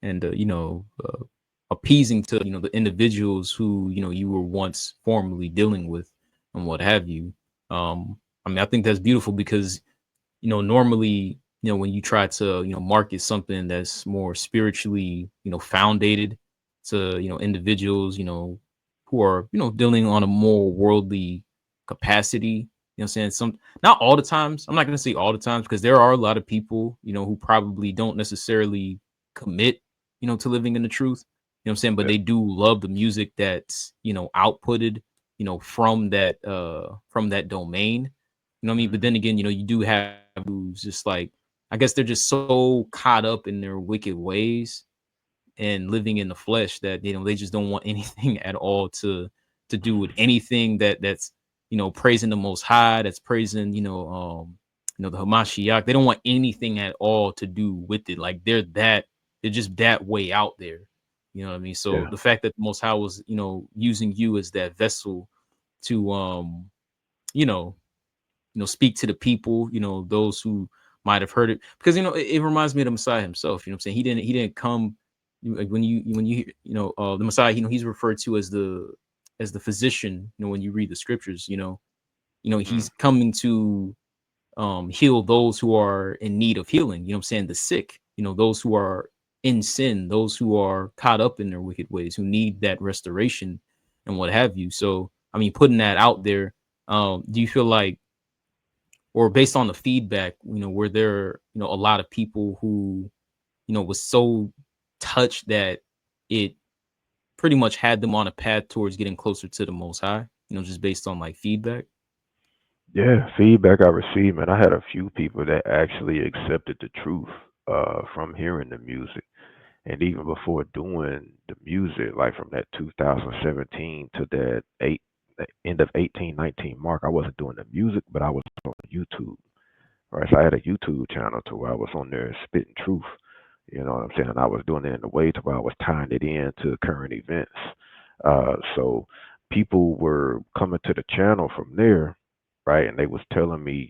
and appeasing to the individuals who you were once formerly dealing with and what have you. I mean, I think that's beautiful because normally, when you try to, market something that's more spiritually, foundated to, individuals, who are, dealing on a more worldly capacity, what I'm saying, not all the times. I'm not going to say all the times, because there are a lot of people, who probably don't necessarily commit, to living in the truth, what I'm saying, but Yeah. they do love the music that's, outputted, from that domain, what I mean? But Mhm. then again, you do have who's just like, I guess they're just so caught up in their wicked ways and living in the flesh that they just don't want anything at all to do with anything that's praising the Most High, that's praising the Hamashiach. They don't want anything at all to do with it. Like they're just that way out there. You know what I mean? So Yeah, the fact that the Most High was using you as that vessel to you know speak to the people, those who might have heard it, because it reminds me of the Messiah himself. I'm saying he didn't come, like when you the Messiah, he's referred to as the physician. When you read the scriptures, mm, he's coming to heal those who are in need of healing. I'm saying, the sick, those who are in sin, those who are caught up in their wicked ways, who need that restoration and what have you. So I mean, putting that out there, do you feel like, or based on the feedback, were there, a lot of people who, was so touched that it pretty much had them on a path towards getting closer to the Most High, just based on like feedback? yeah. Feedback I received, man. I had a few people that actually accepted the truth from hearing the music. And even before doing the music, like from that 2017 to that end of 18, 19 mark, I wasn't doing the music, but I was on YouTube. Right, so I had a YouTube channel to where I was on there spitting truth. You know what I'm saying? I was doing it in a way to where I was tying it into current events. So people were coming to the channel from there, right? And they was telling me,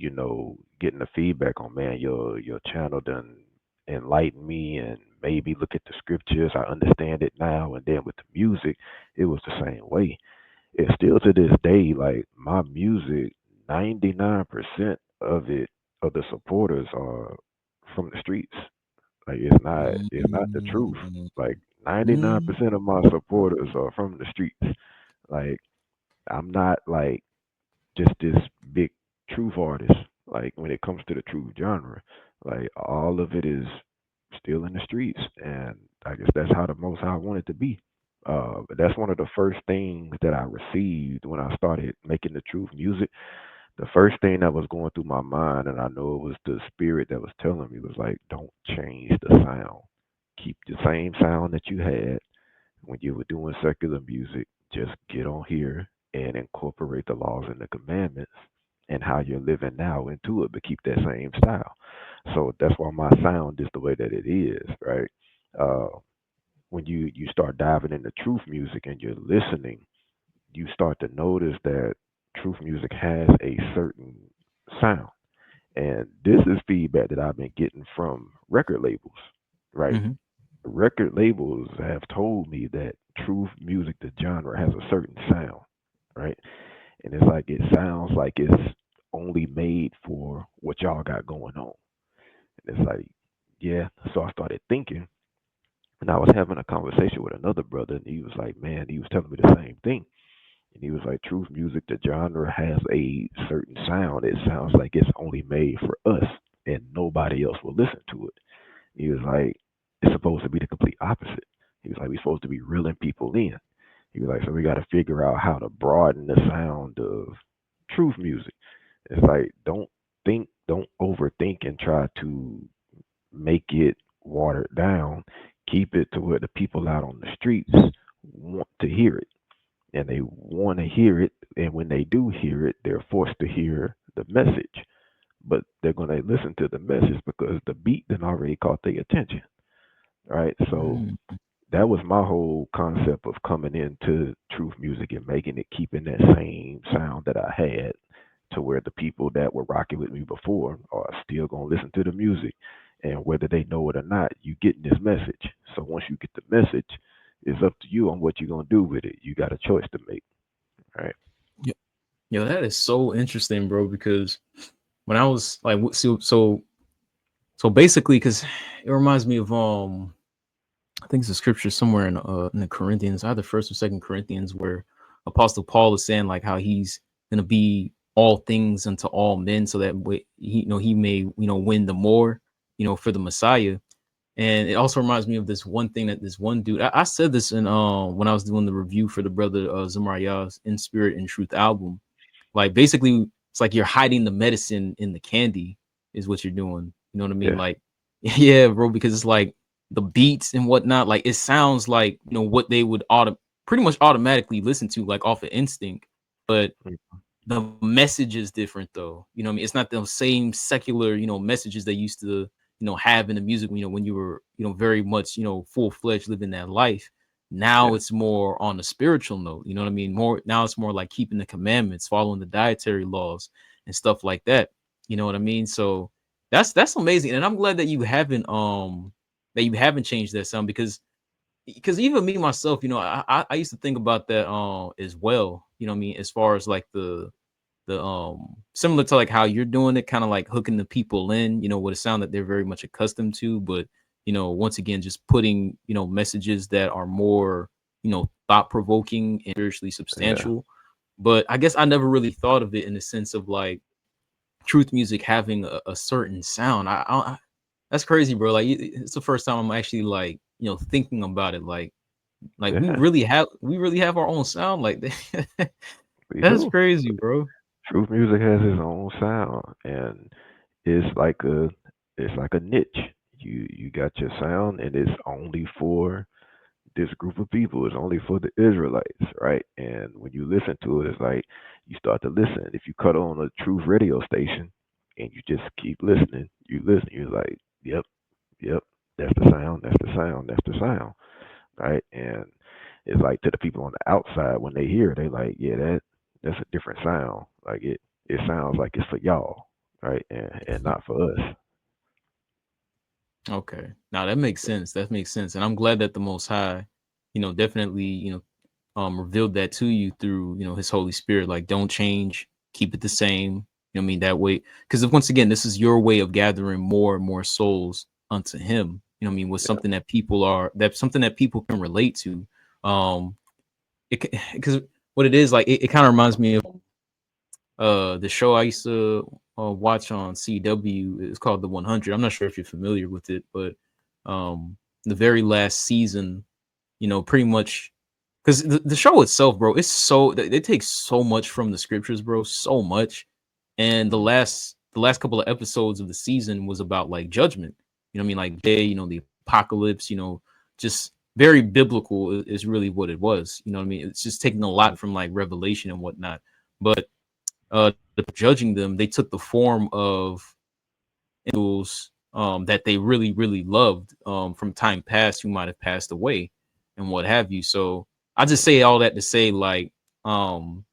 getting the feedback on, man, your channel done enlightened me and maybe look at the scriptures. I understand it now. And then with the music, it was the same way. It's still to this day, like my music, 99% of the supporters are from the streets. Like it's not the truth. Mm, Like mm, 99% of my supporters are from the streets. Like I'm not like just this big truth artist. Like when it comes to the truth genre, like all of it is still in the streets, and I guess that's how the most I want it to be. But that's one of the first things that I received when I started making the truth music. The first thing that was going through my mind, and I know it was the spirit that was telling me, was like, don't change the sound. Keep the same sound that you had when you were doing secular music. Just get on here and incorporate the laws and the commandments and how you're living now into it, but keep that same style. So that's why my sound is the way that it is, right? Uh, when you start diving into truth music and you're listening, you start to notice that truth music has a certain sound. And this is feedback that I've been getting from record labels, right? mhm, Record labels have told me that truth music, the genre, has a certain sound, right? And it's like it sounds like it's only made for what y'all got going on. And it's like, yeah. So I started thinking, and I was having a conversation with another brother, and he was like, man, he was telling me the same thing. And he was like, truth music, the genre has a certain sound. It sounds like it's only made for us and nobody else will listen to it. He was like, it's supposed to be the complete opposite. He was like, we're supposed to be reeling people in. He was like, so we got to figure out how to broaden the sound of truth music. It's like, don't overthink and try to make it watered down. Keep it to where the people out on the streets want to hear it, and they want to hear it. And when they do hear it, they're forced to hear the message. But they're going to listen to the message because the beat then already caught their attention, right? So mm, that was my whole concept of coming into truth music and making it, keeping that same sound that I had, to where the people that were rocking with me before are still going to listen to the music. And whether they know it or not, you getting this message. So once you get the message, it's up to you on what you're going to do with it. You got a choice to make, right? yeah. Yo, that is so interesting, bro. Because when I was like, so basically, because it reminds me of I think it's a scripture somewhere in the Corinthians, either First or Second Corinthians, where Apostle Paul is saying like how he's gonna be all things unto all men, so that he may win the more for the Messiah. And it also reminds me of this one thing that this one dude, I said this in when I was doing the review for the brother Zamaria's In Spirit and Truth album. Like basically, it's like you're hiding the medicine in the candy. is what you're doing. You know what I mean? Yeah, Like, yeah, bro, because it's like the beats and whatnot. Like, it sounds like what they would pretty much automatically listen to, like off of instinct. But mm, the message is different, though. You know what I mean? It's not the same secular, messages they used to, have in the music. When you were, very much, full fledged living that life. Now yeah, it's more on the spiritual note. You know what I mean? More now it's more like keeping the commandments, following the dietary laws and stuff like that. You know what I mean? So that's amazing, and I'm glad that you haven't changed that sound because even me myself, I used to think about that as well. You know what I mean? As far as like the similar to like how you're doing it, kind of like hooking the people in, with a sound that they're very much accustomed to, but once again, just putting messages that are more thought provoking and spiritually yeah, substantial. But I guess I never really thought of it in the sense of like truth music having a certain sound. That's crazy, bro. Like it's the first time I'm actually like thinking about it. Like we yeah. really have our own sound like that. We That's do. crazy, bro. Truth music has its own sound, and it's like a it's like a niche. You got your sound, and it's only for this group of people. It's only for the Israelites, right? And when you listen to it, it's like you start to listen. If you cut on a truth radio station and you just keep listening, you listen. You're like, yep, yep, that's the sound. That's the sound. That's the sound, right? And it's like to the people on the outside when they hear it, they like, yeah, that's a different sound. Like it sounds like it's for y'all, right? And not for us. Okay. Now that makes sense. That makes sense. And I'm glad that the Most High, definitely, revealed that to you through, his Holy Spirit. Like, don't change, keep it the same. You know what I mean? That way. Because once again, this is your way of gathering more and more souls unto him. You know what I mean? With Yeah. that's something that people can relate to. Um, because what it is, like, it kind of reminds me of the show I used to watch on CW. It's called The 100. I'm not sure if you're familiar with it, but um the very last season, pretty much because the show itself, bro, they take so much from the scriptures, bro, so much. And the Mhm. last couple of episodes of the season was about like judgment. You know what I mean? Like the apocalypse, just very biblical is really what it was. You know what I mean? It's just taking a lot from like Revelation and whatnot. But judging them, they took the form of individuals that they really, really loved from time past who might have passed away and what have you. So I just say all that to say, like, um,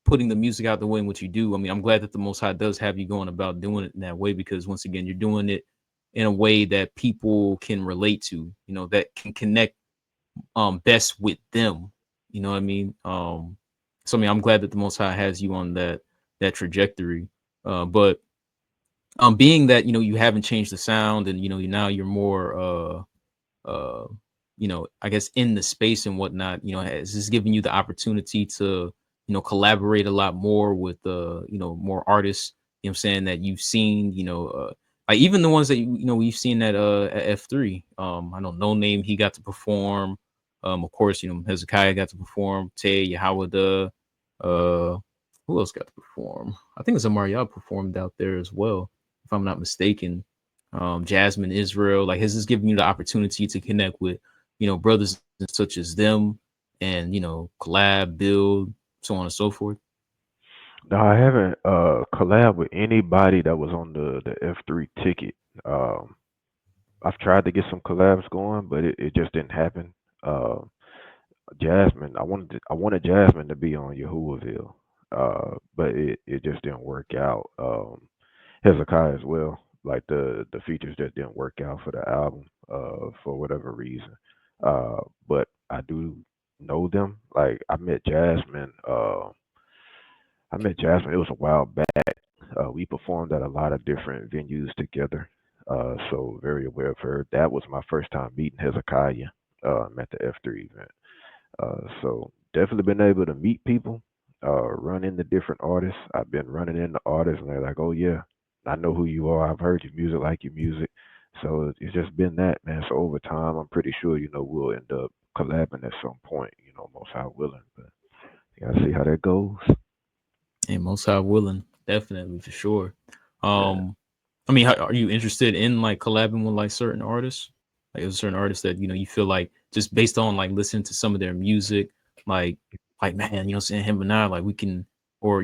putting the music out the way in what you do. I mean, I'm glad that the Most High does have you going about doing it in that way because once again, you're doing it in a way that people can relate to, that can connect best with them. You know what I mean? So I mean, I'm glad that the Most High has you on that trajectory. But being that you haven't changed the sound, and now you're more I guess in the space and whatnot, has this given you the opportunity to collaborate a lot more with more artists, what I'm saying, that you've seen, like even the ones that we've seen at F3. I know No Name, he got to perform. Of course, Hezekiah got to perform, Tay, Yahweh, who else got to perform? I think Zamariah performed out there as well, if I'm not mistaken. Jasmine Israel, like, has this given you the opportunity to connect with brothers such as them, and collab, build, so on and so forth? No, I haven't collabed with anybody that was on the F3 ticket. Um, I've tried to get some collabs going, but it just didn't happen. Uh, Jasmine, I wanted Jasmine to be on Yahuwahville, but it just didn't work out. Hezekiah as well, like the features that didn't work out for the album, for whatever reason. But I do know them. Like I met Jasmine. It was a while back. We performed at a lot of different venues together. So very aware of her. That was my first time meeting Hezekiah at the F3 event. So definitely been able to meet people, run into different artists. I've been running into artists, and they're like, "Oh yeah, I know who you are. I've heard your music, like your music." So it's just been that, man. So over time, I'm pretty sure we'll end up collabing at some point. Most high willing, but you gotta see how that goes. And most high willing, Definitely for sure. Yeah. I mean, are you interested in like collabing with like certain artists? Like, is there certain artists that you feel like just based on like listening to some of their music, like man, saying him and I, like we can, or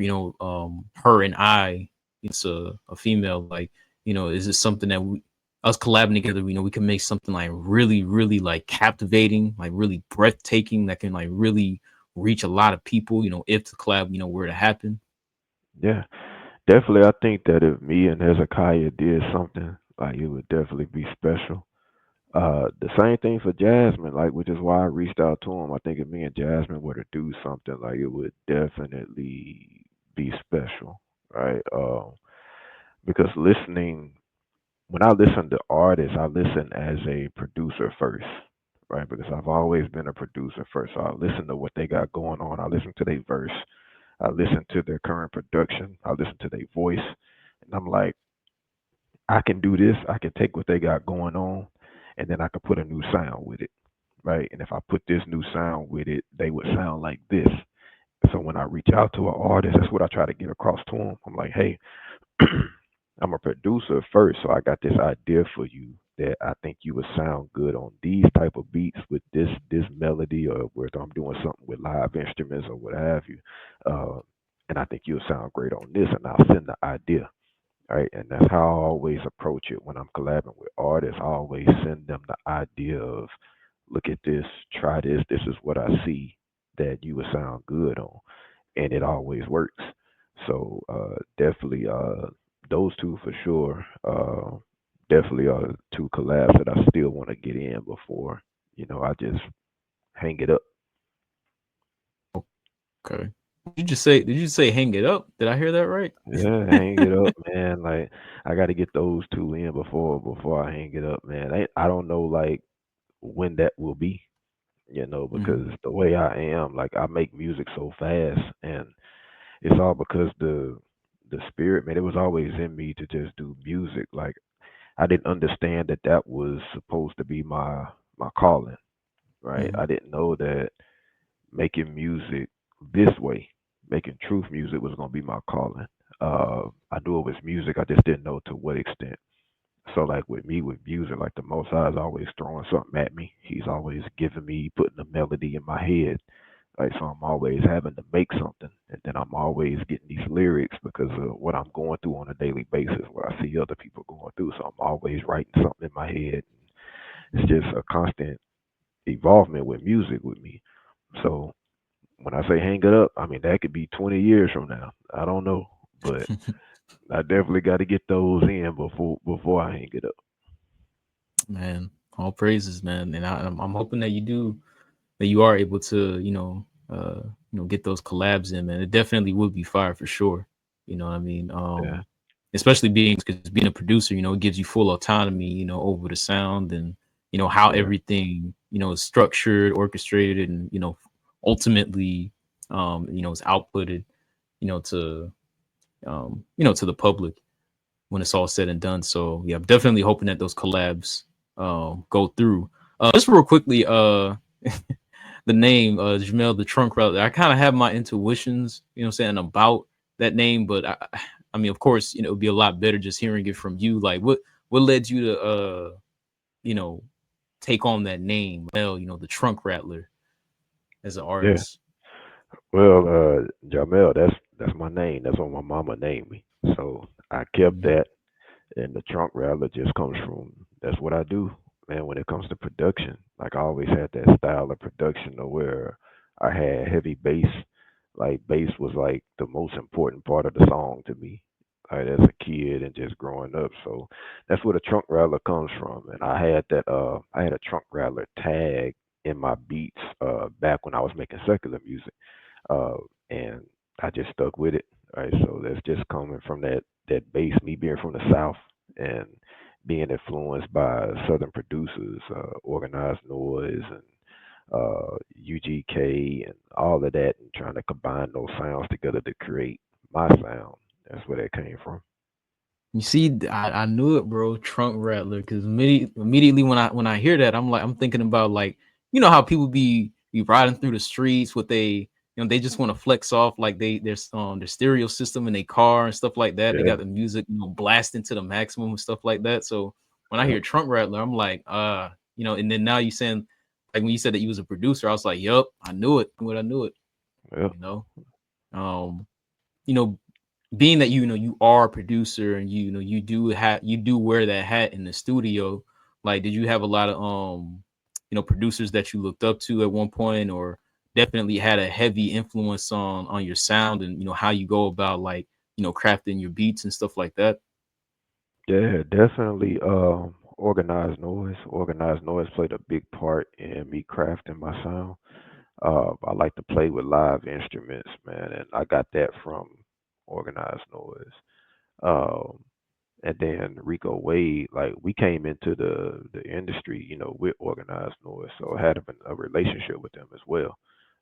her and I, it's a female, like is it something that we us collabing together, we can make something like really, really like captivating, like really breathtaking, that can like really reach a lot of people, if the collab, were to happen. Yeah. Definitely, I think that if me and Hezekiah did something, like it would definitely be special. The same thing for Jasmine, like which is why I reached out to him. I think if me and Jasmine were to do something, like it would definitely be special, right? Because listening, when I listen to artists, I listen as a producer first, right? Because I've always been a producer first. So I listen to what they got going on. I listen to their verse. I listen to their current production. I listen to their voice, and I'm like, I can do this. I can take what they got going on, and then I can put a new sound with it, right? And if I put this new sound with it, they would sound like this. So when I reach out to an artist, that's what I try to get across to them. I'm like, hey, I'm a producer first, so I got this idea for you that I think you would sound good on these type of beats with this melody, or whether I'm doing something with live instruments or what have you. Uh, and I think you'll sound great on this, and I'll send the idea. Right, and that's how I always approach it when I'm collabing with artists. I always send them the idea of, look at this, try this. This is what I see that you would sound good on, and it always works. So definitely, those two for sure. Definitely are two collabs that I still want to get in before I just hang it up. Okay. Did you say hang it up? Did I hear that right? Yeah, hang it up, man. Like I got to get those two in before I hang it up, man. I don't know like when that will be, Mhm. because the way I am, like I make music so fast, and it's all because the spirit, man. It was always in me to just do music. Like I didn't understand that that was supposed to be my calling, right? I Mhm. didn't know that making music this way, making truth music was gonna be my calling. I knew it was music, I just didn't know to what extent. So like with me with music, like the Most High is always throwing something at me. He's always giving me, putting a melody in my head. Like so I'm always having to make something, and then I'm always getting these lyrics because of what I'm going through on a daily basis, what I see other people going through. So I'm always writing something in my head. It's just a constant evolvement with music with me. So when I say hang it up, I mean that could be 20 years from now. I don't know, but I definitely got to get those in before I hang it up. Man, all praises, man. And I'm hoping that you are able to, get those collabs in, man. It definitely would be fire for sure. You know what I mean? Yeah, Especially because being a producer, it gives you full autonomy, over the sound and how yeah, everything, is structured, orchestrated, and ultimately, is outputted, to to the public when it's all said and done. So yeah, I'm definitely hoping that those collabs go through. Just real quickly, the name Jamel the TrunkRattler. I kind of have my intuitions, saying about that name, but I mean, of course, it would be a lot better just hearing it from you. Like, what led you to you know, take on that name, well, the TrunkRattler as an yeah. artist. Well, Jaamel, that's my name. That's what my mama named me. So I kept Mhm. that, and the trunk rattler just comes from that's what I do, man. When it comes to production, like I always had that style of production to where I had heavy bass. Like bass was like the most important part of the song to me, like as a kid and just growing up. So that's where the trunk rattler comes from. And I had a trunk rattler tag in my beats back when I was making secular music, uh, and I just stuck with it. Right, so that's just coming from that base. Me being from the South and being influenced by Southern producers, Organized Noise and UGK and all of that, and trying to combine those sounds together to create my sound. That's where that came from. You see, I knew it, bro. Trunk Rattler, because immediately when I hear that, I'm thinking about like how people be riding through the streets with they just want to flex off like their stereo system in their car and stuff like that. They Yeah, got the music, blasting to the maximum and stuff like that. So when I yep, hear Trunk Rattler, I'm like, and then now you saying, like when you said that you was a producer, I was like, yup, I knew it. What I knew it, yep. you know. Um, you know, being that you are a producer and you do wear that hat in the studio. Like, did you have a lot of producers that you looked up to at one point, or definitely had a heavy influence on your sound and how you go about, like, crafting your beats and stuff like that? Yeah, definitely. Organized noise. Organized noise played a big part in me crafting my sound. I like to play with live instruments, man, and I got that from organized noise. Um, and then Rico Wade, like we came into the industry, with organized noise, so I had a relationship with them as well.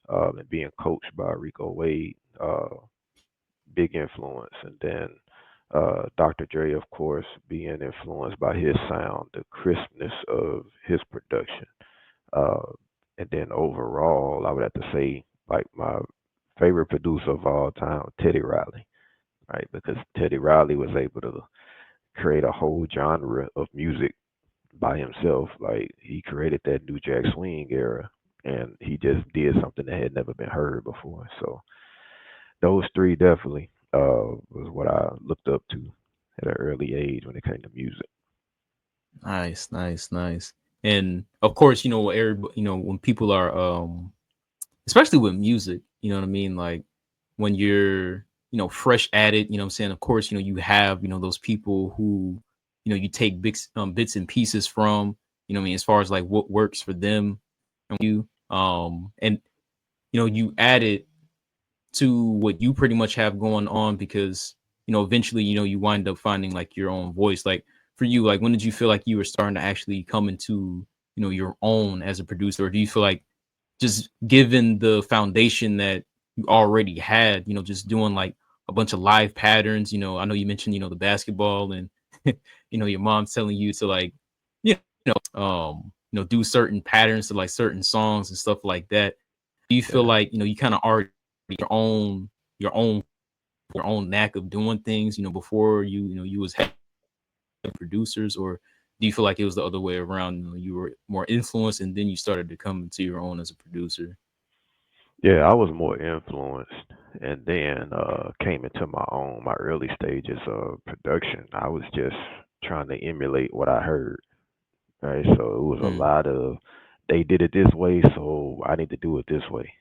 And being coached by Rico Wade, big influence. And then Dr. Dre, of course, being influenced by his sound, the crispness of his production. Uh, and then overall, I would have to say, like, my favorite producer of all time, Teddy Riley, right? Because Teddy Riley was able to create a whole genre of music by himself. Like, he created that New Jack Swing era, and he just did something that had never been heard before. So those three definitely was what I looked up to at an early age when it came to music. Nice, nice, nice. And of course, everybody, when people are especially with music, you know what I mean? Like when you're, fresh at it, you know what I'm saying? Of course, you have, those people who, you take bits and pieces from, what I mean, as far as like what works for them and you, and, you add it to what you pretty much have going on because, eventually, you wind up finding like your own voice. Like for you, like when did you feel like you were starting to actually come into, your own as a producer? Or do you feel like just given the foundation that you already had, just doing like a bunch of live patterns, I know you mentioned, the basketball and, your mom's telling you to like, do certain patterns to like certain songs and stuff like that. Do you feel Yeah. like, you kind of already your own, your own, your own knack of doing things, before you was head producers, or do you feel like it was the other way around? You were more influenced and then you started to come into your own as a producer. Yeah, I was more influenced and then came into my own, my early stages of production. I was just trying to emulate what I heard, right? So it was a Mm. lot of they did it this way, so I need to do it this way,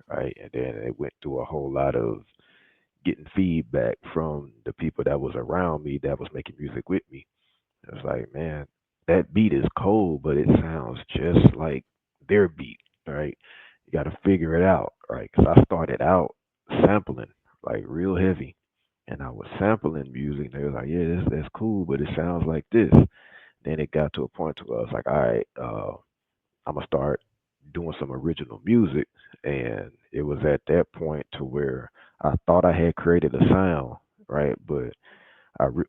right? And then it went through a whole lot of getting feedback from the people that was around me that was making music with me. It's like, man, that beat is cold, but it sounds just like their beat, right? You got to figure it out, right? Because I started out sampling like real heavy, and I was sampling music. And they was like, yeah, that's cool, but it sounds like this. Then it got to a point where I was like, all right, I'm gonna start doing some original music, and it was at that point to where I thought I had created a sound, right? But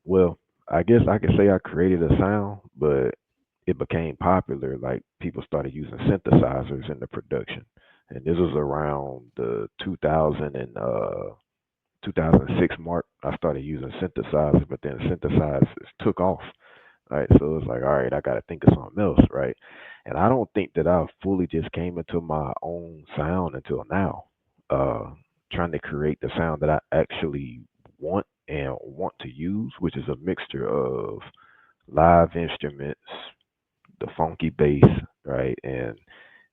well, I guess I could say I created a sound, but it became popular. Like people started using synthesizers in the production, and this was around the 2006 mark. I started using synthesizers, but then synthesizers took off, right? So it's like, all right, I got to think of something else, right? And I don't think that I fully just came into my own sound until now, uh, trying to create the sound that I actually want to use, which is a mixture of live instruments, the funky bass, right, and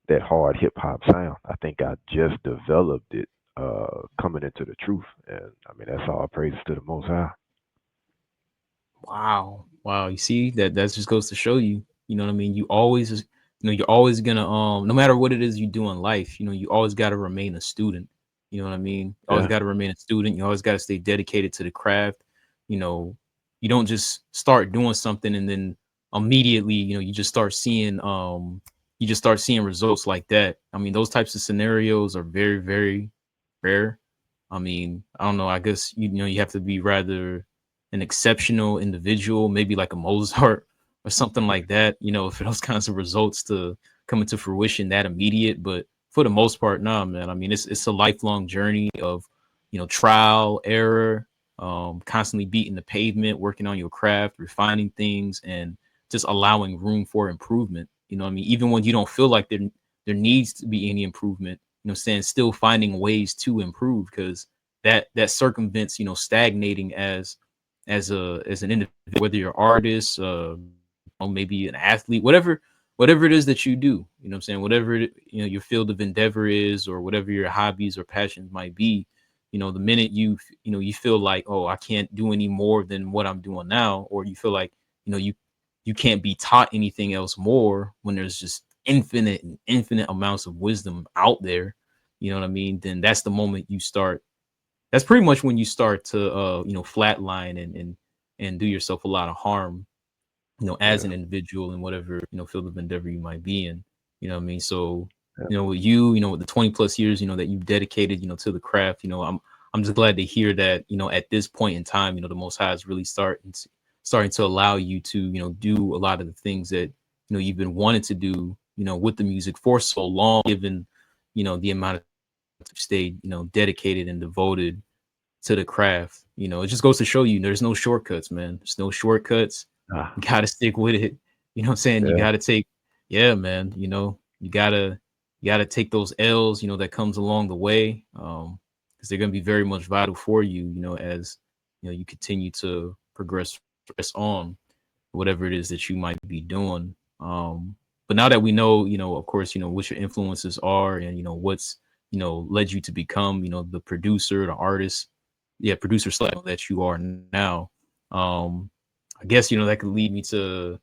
that hard hip hop sound. I think I just developed it coming into the truth, and I mean that's all praise to the Most High. Wow. Wow. You see that just goes to show you, you know what I mean? You always, you're always gonna, no matter what it is you do in life, you always got to remain a student. You know what I mean? You always Yeah, got to remain a student. You always got to stay dedicated to the craft. You know, you don't just start doing something and then immediately, you just start seeing results like that. I mean, those types of scenarios are very, very rare. I mean, I don't know. I guess you have to be rather an exceptional individual, maybe like a Mozart or something like that, for those kinds of results to come into fruition that immediate. But For the most part, nah, man. I mean, it's a lifelong journey of, trial, error, constantly beating the pavement, working on your craft, refining things, and just allowing room for improvement. You know what I mean? Even when you don't feel like there needs to be any improvement, saying still finding ways to improve, because that circumvents, stagnating as an individual, whether you're an artist, maybe an athlete, whatever it is that you do, what I'm saying, whatever your field of endeavor is, or whatever your hobbies or passions might be, the minute you feel like, oh, I can't do any more than what I'm doing now, or you feel like, you can't be taught anything else more, when there's just infinite and infinite amounts of wisdom out there, you know what I mean, then that's pretty much when you start to flatline and do yourself a lot of harm, as Yeah, an individual in whatever, field of endeavor you might be in. You know what I mean? So, yeah, with you, with the 20 plus years, that you've dedicated, to the craft, I'm just glad to hear that, at this point in time, the Most High is really starting to allow you to, do a lot of the things that, you've been wanting to do, with the music for so long, given, the amount of stayed, dedicated and devoted to the craft. It just goes to show you there's no shortcuts, man. There's no shortcuts. ah, You gotta stick with it. You know what I'm saying? You yeah, gotta take, yeah, man. You gotta take those L's, that comes along the way. Because they're gonna be very much vital for you, as you continue to progress on whatever it is that you might be doing. But now that we know, of course, what your influences are, and what's led you to become, the producer, the artist, yeah, producer slash that you are now. Um, I guess that could lead me to,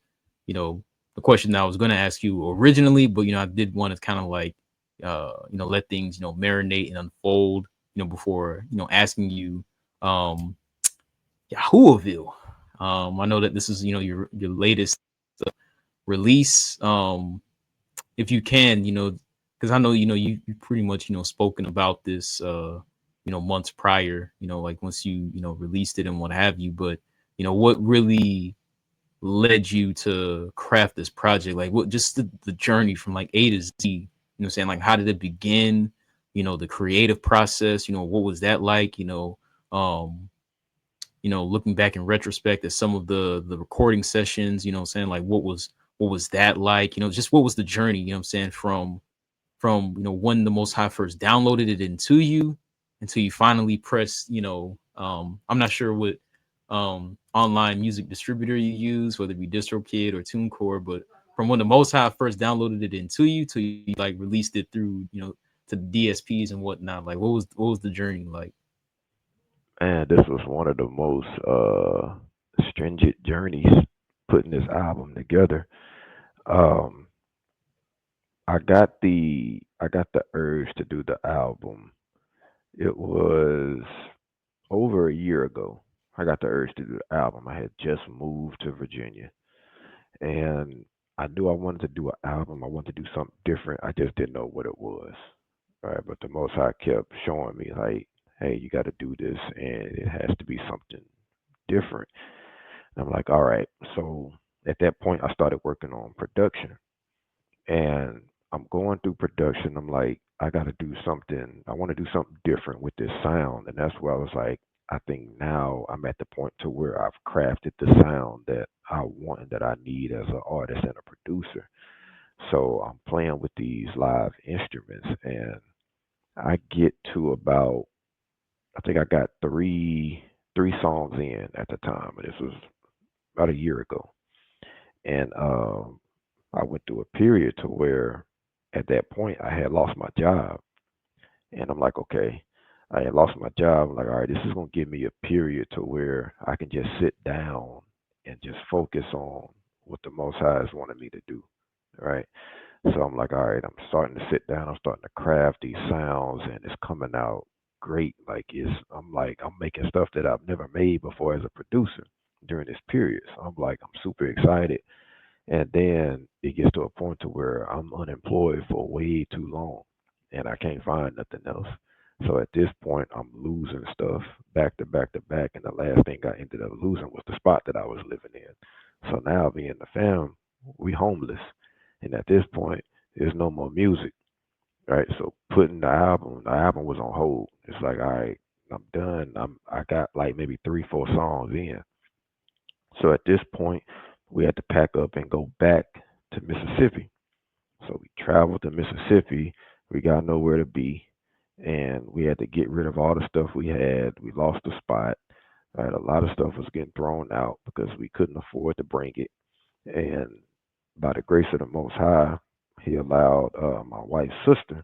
you know, the question that I was going to ask you originally, but I did want to kind of like, let things marinate and unfold, before asking you, um, Yahuwahville. I know that this is your latest release. If you can, because I know you pretty much spoken about this months prior, like once you released it and what have you. But what really led you to craft this project? Like what just the journey from like A to Z, saying, like how did it begin? The creative process, what was that like? Um looking back in retrospect at some of the recording sessions, saying like what was that like? Just what was the journey, saying, from when the Most High first downloaded it into you until you finally press, I'm not sure what online music distributor you use, whether it be DistroKid or TuneCore, but from when the Most High first downloaded it into you till you like released it through, to DSPs and whatnot, like what was the journey like? and this was one of the most stringent journeys putting this album together. Um, I got the urge to do the album. It was over a year ago. I got the urge to do the album. I had just moved to Virginia, and I knew I wanted to do an album. I wanted to do something different. I just didn't know what it was. Right, but the Most High kept showing me like, hey, you got to do this, and it has to be something different. And I'm like, all right. So at that point, I started working on production, and I'm going through production. I'm like, I got to do something. I want to do something different with this sound, and that's where I was like, I think now I'm at the point to where I've crafted the sound that I want and that I need as an artist and a producer. So I'm playing with these live instruments, and I get to about, I think I got three songs in at the time, and this was about a year ago. And I went through a period to where at that point I had lost my job, and I'm like, okay, I had lost my job. I'm like, all right, this is gonna give me a period to where I can just sit down and just focus on what the Most High has wanted me to do, right? So I'm like, all right, I'm starting to sit down. I'm starting to craft these sounds, and it's coming out great. I'm like, I'm making stuff that I've never made before as a producer during this period. So I'm like, I'm super excited. And then it gets to a point to where I'm unemployed for way too long, and I can't find nothing else. So at this point, I'm losing stuff back to back to back, and the last thing I ended up losing was the spot that I was living in. So now me and the fam, we homeless, and at this point, there's no more music. right? So putting the album was on hold. It's like, all right, I'm done. I got like maybe 3, 4 songs in. So at this point, we had to pack up and go back to Mississippi. So we traveled to Mississippi. We got nowhere to be, and we had to get rid of all the stuff we had. We lost the spot. Right, a lot of stuff was getting thrown out because we couldn't afford to bring it. And by the grace of the Most High, He allowed my wife's sister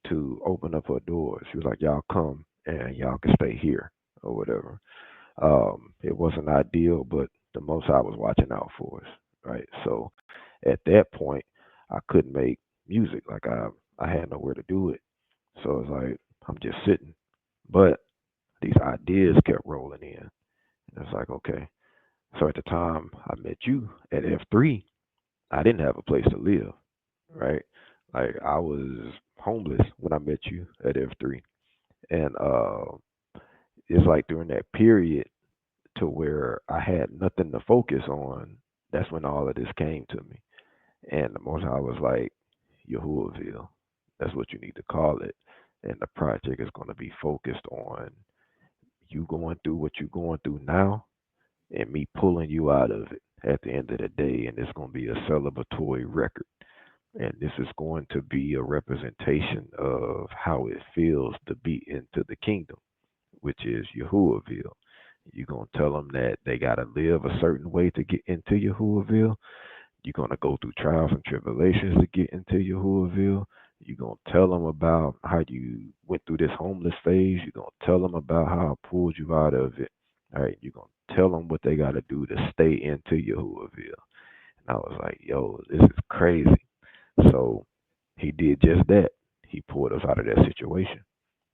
to open up her doors. She was like, "Y'all come and y'all can stay here or whatever." It wasn't ideal, but the Most High was watching out for us, right? So at that point, I couldn't make music. Like I had nowhere to do it. So it's like I'm just sitting, but these ideas kept rolling in. And it's like, okay. So at the time I met you at F3, I didn't have a place to live, right? Like I was homeless when I met you at F3, and it's like during that period to where I had nothing to focus on. That's when all of this came to me, and the most I was like, Yahuwahville. That's what you need to call it. And the project is going to be focused on you going through what you're going through now and me pulling you out of it at the end of the day. And it's going to be a celebratory record. And this is going to be a representation of how it feels to be into the kingdom, which is Yahuwahville. You're going to tell them that they got to live a certain way to get into Yahuwahville. You're going to go through trials and tribulations to get into Yahuwahville. You're going to tell them about how you went through this homeless phase. You're going to tell them about how I pulled you out of it. All right. You're going to tell them what they got to do to stay into Yahuwahville. And I was like, yo, this is crazy. So he did just that. He pulled us out of that situation.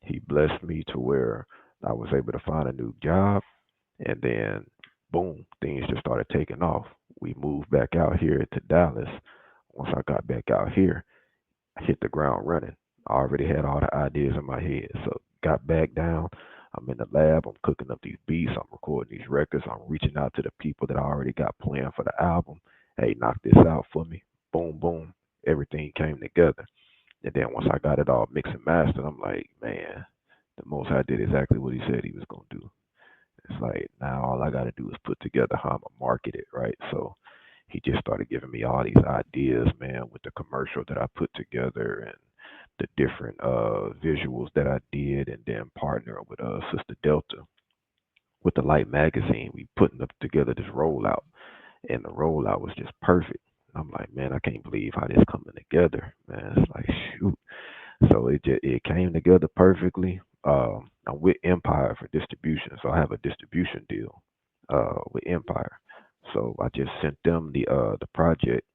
He blessed me to where I was able to find a new job. And then, boom, things just started taking off. We moved back out here to Dallas. Once I got back out here, I hit the ground running. I already had all the ideas in my head. So got back down. I'm in the lab. I'm cooking up these beats. I'm recording these records. I'm reaching out to the people that I already got planned for the album. Hey, knock this out for me. Boom, boom. Everything came together. And then once I got it all mixed and mastered, I'm like, man, the Most High did exactly what he said he was going to do. It's like now all I got to do is put together how I'm gonna market it, right? So he just started giving me all these ideas, man, with the commercial that I put together and the different visuals that I did, and then partner with Sister Delta with the Light magazine. We putting up together this rollout, and the rollout was just perfect. I'm like, man, I can't believe how this coming together, man. It's like, shoot. So it came together perfectly. I'm with Empire for distribution, so I have a distribution deal with Empire. So I just sent them the project.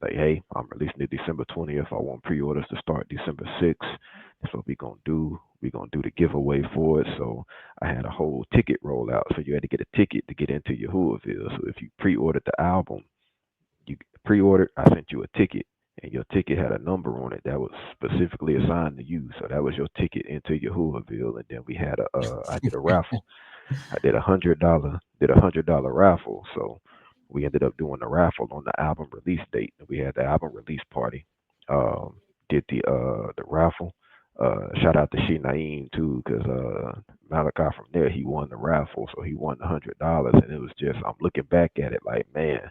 Like, hey, I'm releasing it December 20th. I want pre-orders to start December 6th. That's what we gonna do. We gonna do the giveaway for it. So I had a whole ticket rollout. So you had to get a ticket to get into Yahuwahville. So if you pre-ordered the album, you pre-ordered, I sent you a ticket, and your ticket had a number on it that was specifically assigned to you. So that was your ticket into Yahuwahville. And then we had I did a raffle. I did $100 raffle. So we ended up doing the raffle on the album release date. We had the album release party. Um, did the raffle. Shout out to She Naeem too, because Malachi from there, he won the raffle, so he won $100, and it was just, I'm looking back at it like, man,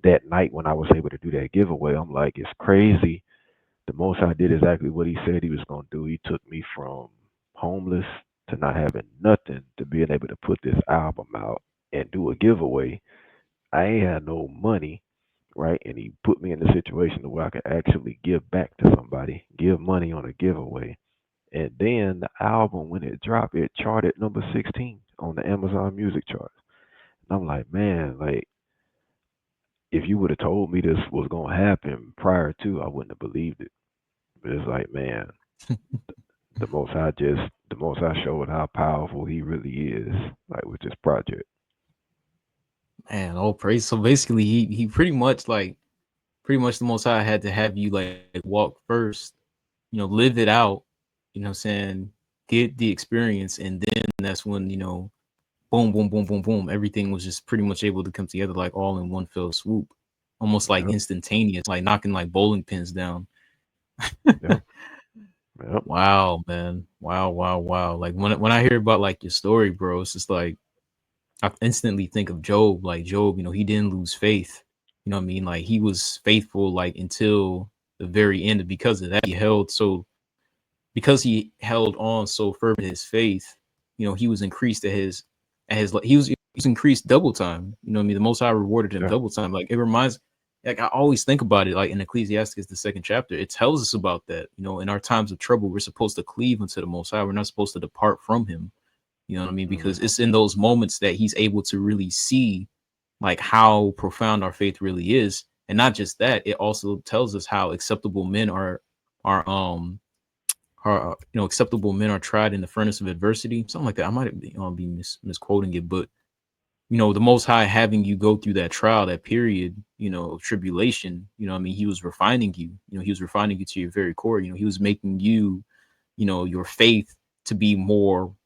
that night when I was able to do that giveaway, I'm like, it's crazy. The Most High did exactly what he said he was going to do. He took me from homeless to not having nothing to being able to put this album out and do a giveaway. I ain't had no money, right? And he put me in the situation where I could actually give back to somebody, give money on a giveaway. And then the album, when it dropped, it charted number 16 on the Amazon Music charts. And I'm like, man, like, if you would have told me this was gonna happen prior to, I wouldn't have believed it. But it's like, man, the Most High showed how powerful He really is, like with this project. Man, all praise. So basically, he pretty much the Most High had to have you like walk first, live it out. What I'm saying, get the experience, and then that's when boom, boom, boom, boom, boom. Everything was just pretty much able to come together like all in one fell swoop, almost like Yep, instantaneous, like knocking like bowling pins down. yep. Yep. Wow, man. Wow, wow, wow. Like when I hear about like your story, bro, it's just like I instantly think of Job. Like Job, he didn't lose faith. You know what I mean? Like he was faithful like until the very end. And because of that, because he held on so firm in his faith, he was increased he was increased double time. You know what I mean? The Most High rewarded him Yeah. double time. Like it reminds, like I always think about it. Like in Ecclesiastes, the second chapter, it tells us about that. In our times of trouble, we're supposed to cleave unto the Most High. We're not supposed to depart from Him. You know what I mean? Because Hmm. it's in those moments that He's able to really see like how profound our faith really is. And not just that, it also tells us how acceptable men are acceptable men are tried in the furnace of adversity, something like that. I might be misquoting it, but the Most High having you go through that trial, that period, of tribulation. I mean, He was refining you. He was refining you to your very core. He was making you, your faith to be more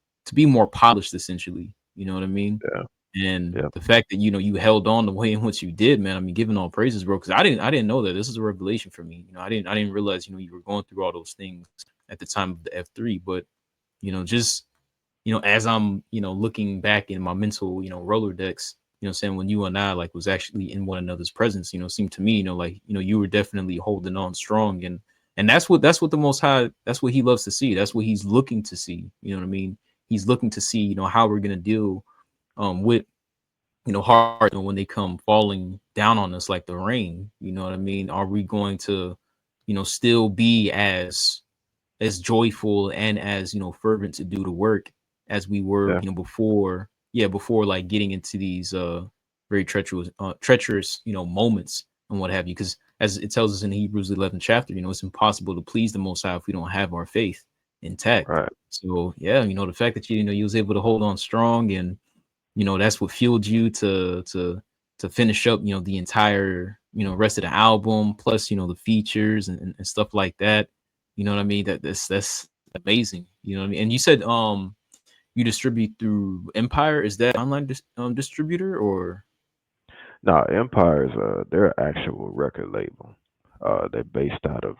polished, essentially. You know what I mean? Yeah. And Yeah. the fact that you held on the way in which you did, man. I mean, giving all praises, bro. Because I didn't know that. This is a revelation for me. I didn't realize you were going through all those things at the time of the F3. But just as I'm looking back in my mental Rolodex, saying when you and I like was actually in one another's presence, seemed to me like you were definitely holding on strong. And that's what the Most High, that's what He loves to see. That's what He's looking to see. You know what I mean? He's looking to see how we're gonna deal with hard when they come falling down on us like the rain. You know what I mean? Are we going to still be as joyful and as fervent to do the work as we were Yeah. before like getting into these very treacherous moments and what have you, because as it tells us in Hebrews 11th chapter, it's impossible to please the Most High if we don't have our faith intact. Right. So yeah, the fact that you was able to hold on strong, and that's what fueled you to finish up the entire rest of the album, plus the features and stuff like that. You know what I mean? That's amazing. You know what I mean? And you said you distribute through Empire. Is that online distributor or? Now, Empire's their actual record label. They're based out of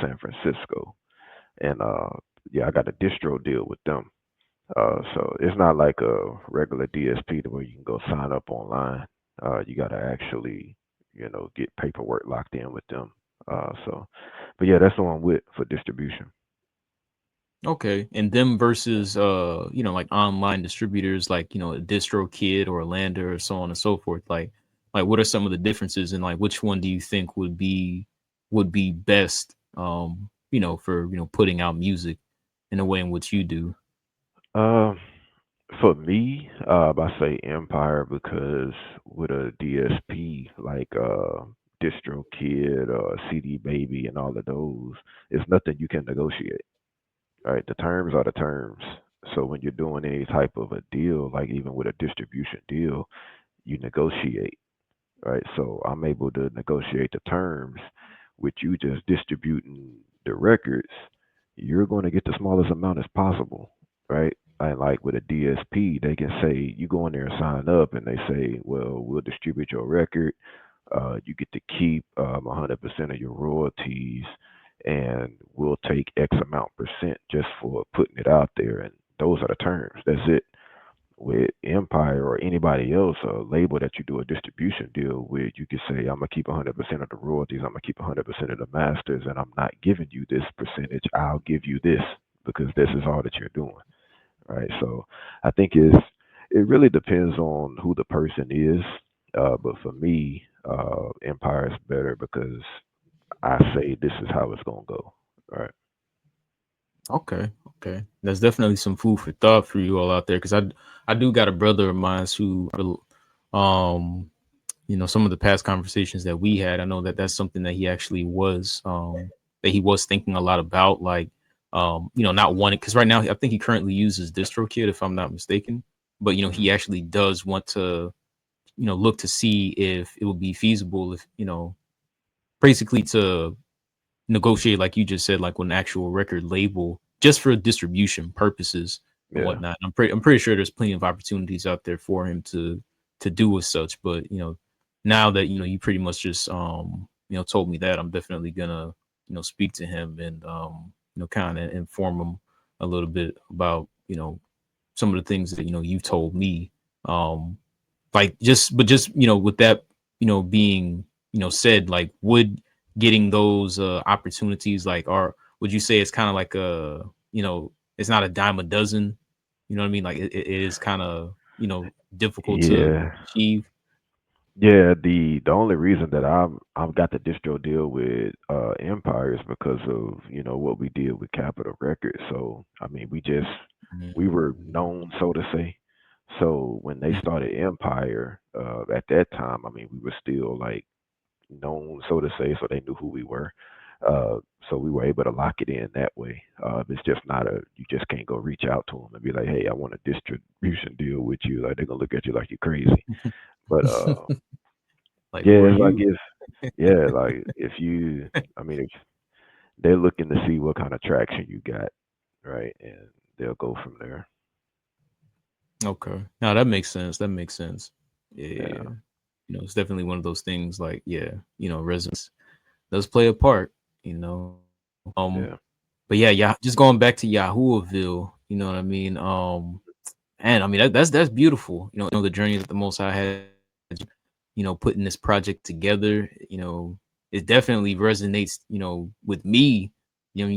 San Francisco, and yeah, I got a distro deal with them. So it's not like a regular DSP to where you can go sign up online. You got to actually, get paperwork locked in with them. But yeah, that's the one with for distribution. Okay, and them versus like online distributors like DistroKid or Lander or so on and so forth. Like what are some of the differences, and like which one do you think would be best for putting out music in a way in which you do? Um, for me, I say Empire because with a DSP like DistroKid or CD Baby and all of those, it's nothing you can negotiate. Right? The terms are the terms. So when you're doing any type of a deal, like even with a distribution deal, you negotiate, right? So I'm able to negotiate the terms with you just distributing the records. You're going to get the smallest amount as possible, right? And like with a DSP, they can say you go in there and sign up, and they say, well, we'll distribute your record. You get to keep 100% of your royalties, and we'll take X amount percent just for putting it out there. And those are the terms. That's it. With Empire or anybody else, a label that you do a distribution deal with, you can say, I'm gonna keep 100% of the royalties. I'm gonna keep 100% of the masters, and I'm not giving you this percentage. I'll give you this because this is all that you're doing, right? So I think it really depends on who the person is. But for me, Empire is better because I say this is how it's gonna go, right? Okay, okay. That's definitely some food for thought for you all out there, because I do got a brother of mine who um some of the past conversations that we had, I know that that's something that he actually was that he was thinking a lot about, like not wanting, because right now I think he currently uses DistroKid if I'm not mistaken, but he Hmm. actually does want to look to see if it would be feasible, if basically to negotiate, like you just said, like with an actual record label just for distribution purposes and Yeah. whatnot. I'm pretty sure there's plenty of opportunities out there for him to do as such. But now that you pretty much just told me that, I'm definitely gonna speak to him and kind of inform them a little bit about, some of the things that, you've told me. Um, like just, with that, being, said, like, would getting those opportunities, like, are, would you say it's kind of like it's not a dime a dozen? You know what I mean? Like it is kind of, difficult to Yeah. achieve. Yeah, the only reason that I've got the distro deal with Empire is because of, what we did with Capitol Records. So I mean we were Mm. known, so to say. So when they started Empire, at that time, I mean we were still like known, so to say, so they knew who we were. Uh, so we were able to lock it in that way. It's just not a, you just can't go reach out to them and be like, hey, I want a distribution deal with you. Like they're gonna look at you like you're crazy. But Like, yeah, who are it's like you? if yeah, like if you, I mean, if they're looking to see what kind of traction you got, right, and they'll go from there. Okay. No, that makes sense. That makes sense. Yeah. Yeah, It's definitely one of those things, like, yeah, resonance does play a part, you know. yeah, But yeah, yeah, just going back to Yahuwahville, you know what I mean? And I mean that's beautiful. The journey that the Most High had, putting this project together, it definitely resonates, with me,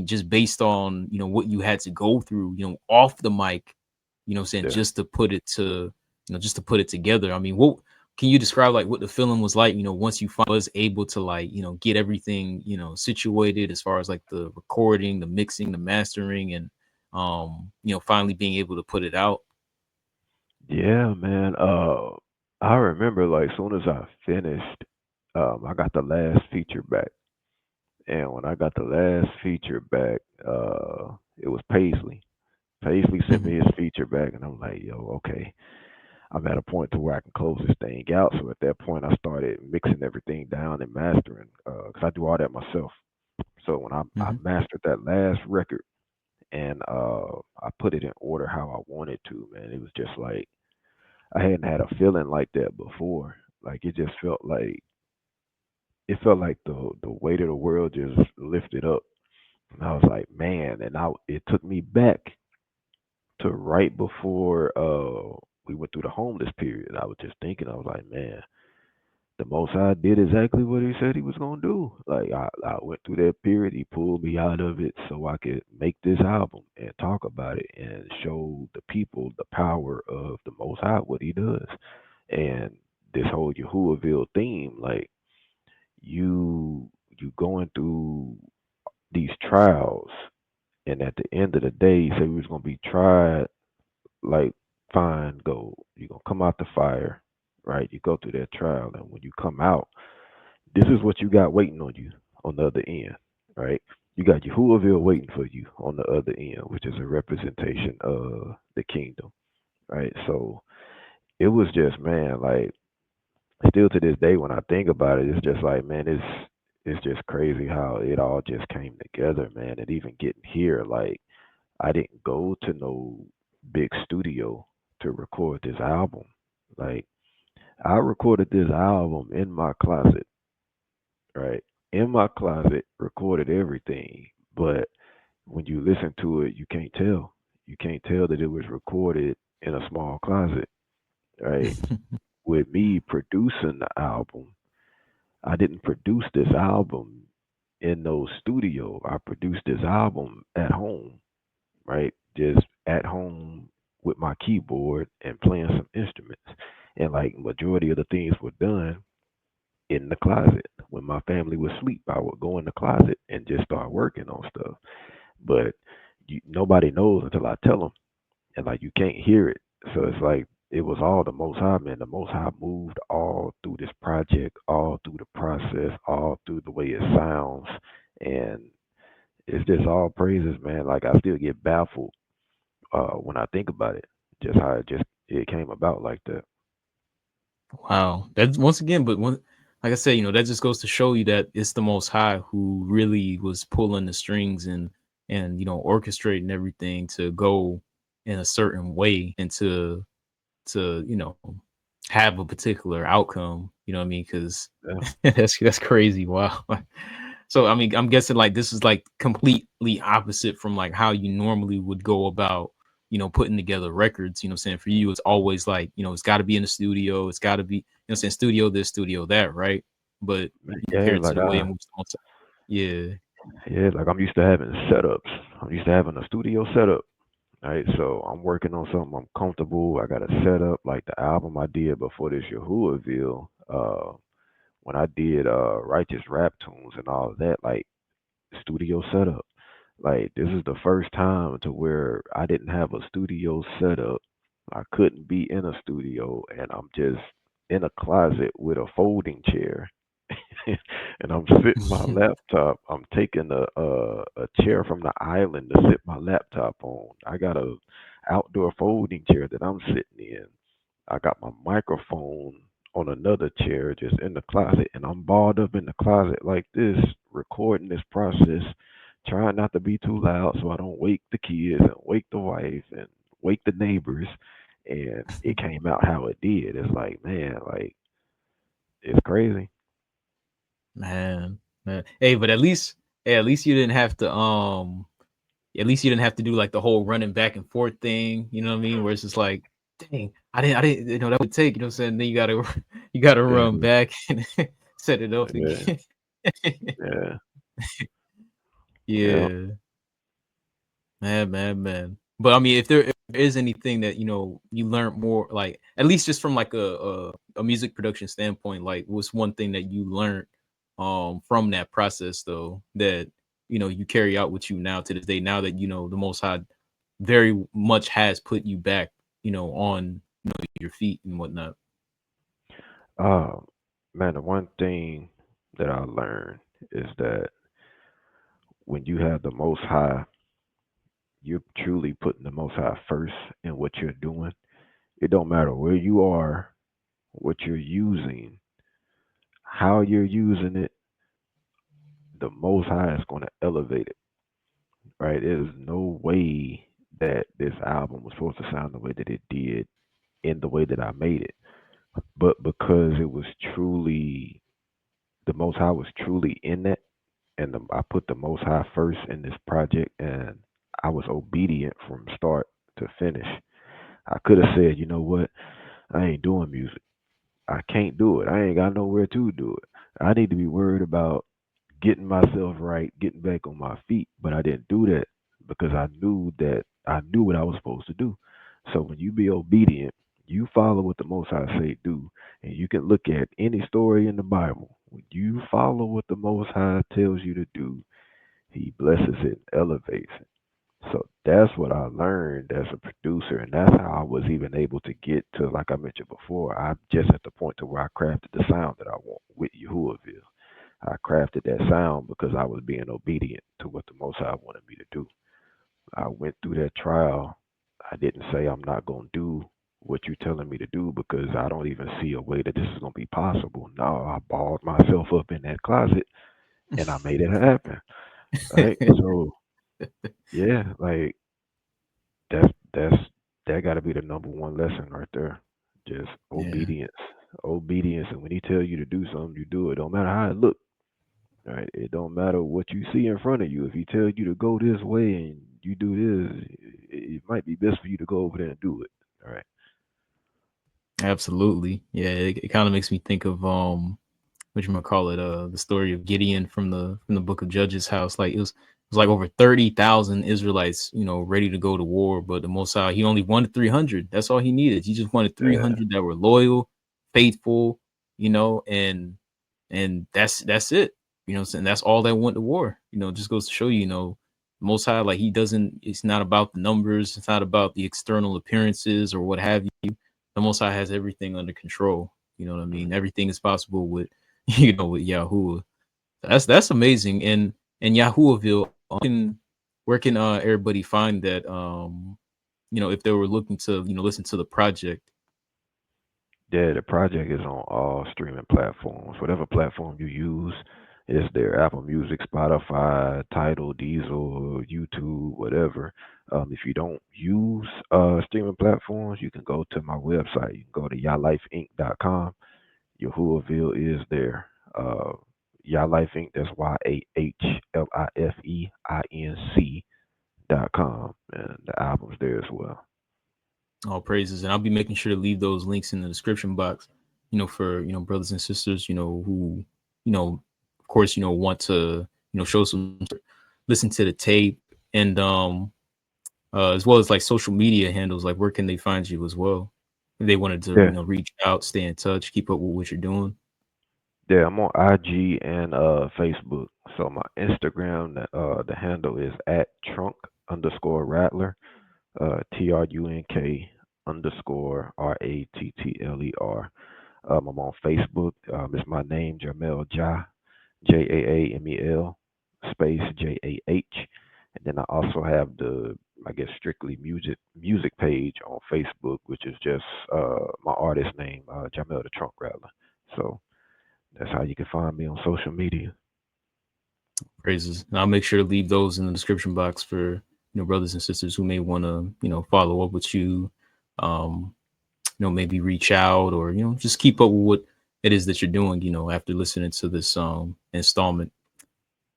just based on, what you had to go through, off the mic, saying, yeah. just to put it together. I mean, what can you describe, like, what the feeling was like, once you was able to, like, get everything, situated, as far as like the recording, the mixing, the mastering, and finally being able to put it out. Yeah, man. I remember like soon as I finished, I got the last feature back, and when I got the last feature back, it was Paisley. Paisley sent me Mhm, his feature back, and I'm like, yo, okay. I'm at a point to where I can close this thing out. So at that point, I started mixing everything down and mastering, because I do all that myself. So when I mhm. mastered that last record and I put it in order how I wanted to, man, it was just like I hadn't had a feeling like that before. Like it felt like the weight of the world just lifted up. And I was like, man, and I it took me back to right before we went through the homeless period. I was just thinking, I was like, man, the Most High did exactly what He said He was gonna do. Like I went through that period. He pulled me out of it so I could make this album and talk about it and show the people the power of the Most High, what He does, and this whole Yahuwahville theme. Like you going through these trials, and at the end of the day, He said we was gonna be tried like fine gold. You're gonna come out the fire, right? You go through that trial, and when you come out, this is what you got waiting on you on the other end, right? You got Yahuwahville waiting for you on the other end, which is a representation of the kingdom, right? So it was just, man, like still to this day when I think about it, it's just like, man, it's just crazy how it all just came together, man. And even getting here, like I didn't go to no big studio to record this album. Like I recorded this album in my closet, right? In my closet, recorded everything. But when you listen to it, you can't tell. You can't tell that it was recorded in a small closet, right? With me producing the album, I didn't produce this album in no studio. I produced this album at home, right? Just at home with my keyboard and playing some instruments. And like majority of the things were done in the closet. When my family was asleep, I would go in the closet and just start working on stuff. But nobody knows until I tell them, and like you can't hear it. So it's like it was all the Most High, man. The Most High moved all through this project, all through the process, all through the way it sounds, and it's just all praises, man. Like I still get baffled when I think about it, just how it came about like that. Wow. That's, once again, but one, like I said, that just goes to show you that it's the Most High who really was pulling the strings, and orchestrating everything to go in a certain way, and to have a particular outcome. You know what I mean? Because Yeah, that's crazy. Wow. So I mean, I'm guessing like this is like completely opposite from like how you normally would go about, putting together records. You know what I'm saying? For you, it's always like, it's got to be in the studio. It's got to be, what I'm saying, studio this, studio that, right? But Yeah, compared to like the way in which, yeah. yeah, like I'm used to having setups. I'm used to having a studio setup. Right, so I'm working on something I'm comfortable. I got a setup like the album I did before this Yahuwahville. When I did righteous rap tunes and all of that, like studio setup. Like this is the first time to where I didn't have a studio setup. I couldn't be in a studio and I'm just in a closet with a folding chair and I'm sitting my laptop. I'm taking a chair from the island to sit my laptop on. I got a outdoor folding chair that I'm sitting in. I got my microphone on another chair just in the closet, and I'm balled up in the closet like this, recording this process, trying not to be too loud so I don't wake the kids and wake the wife and wake the neighbors. And it came out how it did. It's like, man, like it's crazy. Man, man. Hey, but at least you didn't have to at least you didn't have to do like the whole running back and forth thing, you know what I mean? Where it's just like, dang, I didn't, that would take, you know what I'm saying? Then you gotta you gotta Yeah, run back and set it up yeah, again. yeah, yeah. Yeah, man. But I mean, if there is anything that you learned more, like at least just from like a music production standpoint, like what's one thing that you learned from that process though that you carry out with you now to this day, now that the Most High very much has put you back, on your feet and whatnot. Uh, man, the one thing that I learned is that when you have the Most High, you're truly putting the Most High first in what you're doing. It don't matter where you are, what you're using, how you're using it. The Most High is going to elevate it, right? There's no way that this album was supposed to sound the way that it did in the way that I made it, but because it was truly the Most High was truly in that, and I put the Most High first in this project, and I was obedient from start to finish. I could have said, you know what, I ain't doing music. I can't do it. I ain't got nowhere to do it. I need to be worried about getting myself right, getting back on my feet. But I didn't do that because I knew what I was supposed to do. So when you be obedient, you follow what the Most High say do, and you can look at any story in the Bible. When you follow what the Most High tells you to do, He blesses it, elevates it. So that's what I learned as a producer, and that's how I was even able to get to, like I mentioned before, I'm just at the point to where I crafted the sound that I want with Yahuwahville. I crafted that sound because I was being obedient to what the Most High wanted me to do. I went through that trial. I didn't say I'm not going to do what you're telling me to do because I don't even see a way that this is going to be possible. No, I balled myself up in that closet and I made it happen. Right. So, yeah, like that's that got to be the number one lesson right there. Just Yeah, obedience, obedience, and when he tell you to do something, you do it. Don't matter how it look. Right? It don't matter what you see in front of you. If he tells you to go this way and you do this, it might be best for you to go over there and do it. All right. absolutely. Yeah, it kind of makes me think of what you call it, the story of Gideon from the book of Judges, house. Like it was like over 30,000 Israelites, ready to go to war, but the Most High, he only wanted 300. That's all he needed. He just wanted Yeah. 300 that were loyal, faithful, and that's it. What I'm saying? That's all that went to war. Just goes to show you, the Most High, like he doesn't. It's not about the numbers. It's not about the external appearances or what have you. The Most High has everything under control. You know what I mean? Mhm. Everything is possible with with Yahuwah. That's amazing. And Yahuwahville, where can everybody find that? If they were looking to listen to the project. Yeah, the project is on all streaming platforms. Whatever platform you use, it's there. Apple Music, Spotify, Tidal, Deezer, YouTube, whatever. If you don't use streaming platforms, you can go to my website. You can go to yalifeinc.com. Yahuwahville is there. Yalife Inc. That's YAHLIFEINC.com, and the album's there as well. All praises, and I'll be making sure to leave those links in the description box. For brothers and sisters, who, of course, want to show some, listen to the tape, and as well as like social media handles. Like, where can they find you as well? If they wanted to, Yeah, reach out, stay in touch, keep up with what you're doing. yeah, I'm on IG and Facebook. So my Instagram, the handle is at Trunk_Rattler, TRUNK_RATTLER. I'm on Facebook. It's my name, Jaamel, JAAMEL space JAH. And then I also have the, I guess, strictly music page on Facebook, which is just my artist name, Jaamel the Trunk Rattler. So that's how you can find me on social media. Praises. And I'll make sure to leave those in the description box for brothers and sisters who may want to follow up with you, um, maybe reach out, or just keep up with what it is that you're doing, after listening to this installment.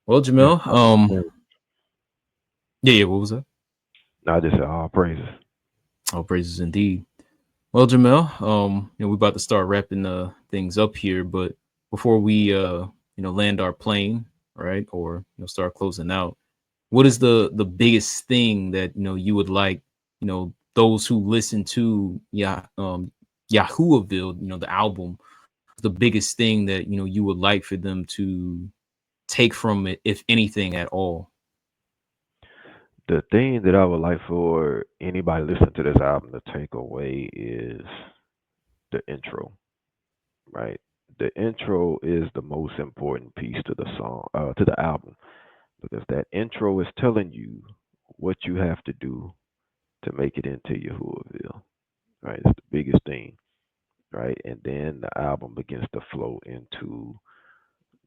Well, Yeah. Jaamel, yeah, what was that? No, I just said all praises. All praises indeed. Well, Jaamel, we're about to start wrapping things up here, but before we land our plane, right, or start closing out, what is the biggest thing that you would like those who listen to Yahuwahville, the album, the biggest thing that you would like for them to take from it, if anything at all? The thing that I would like for anybody listening to this album to take away is the intro, right? The intro is the most important piece to the song, to the album, because that intro is telling you what you have to do to make it into Yahuwahville, right? It's the biggest thing, right? And then the album begins to flow into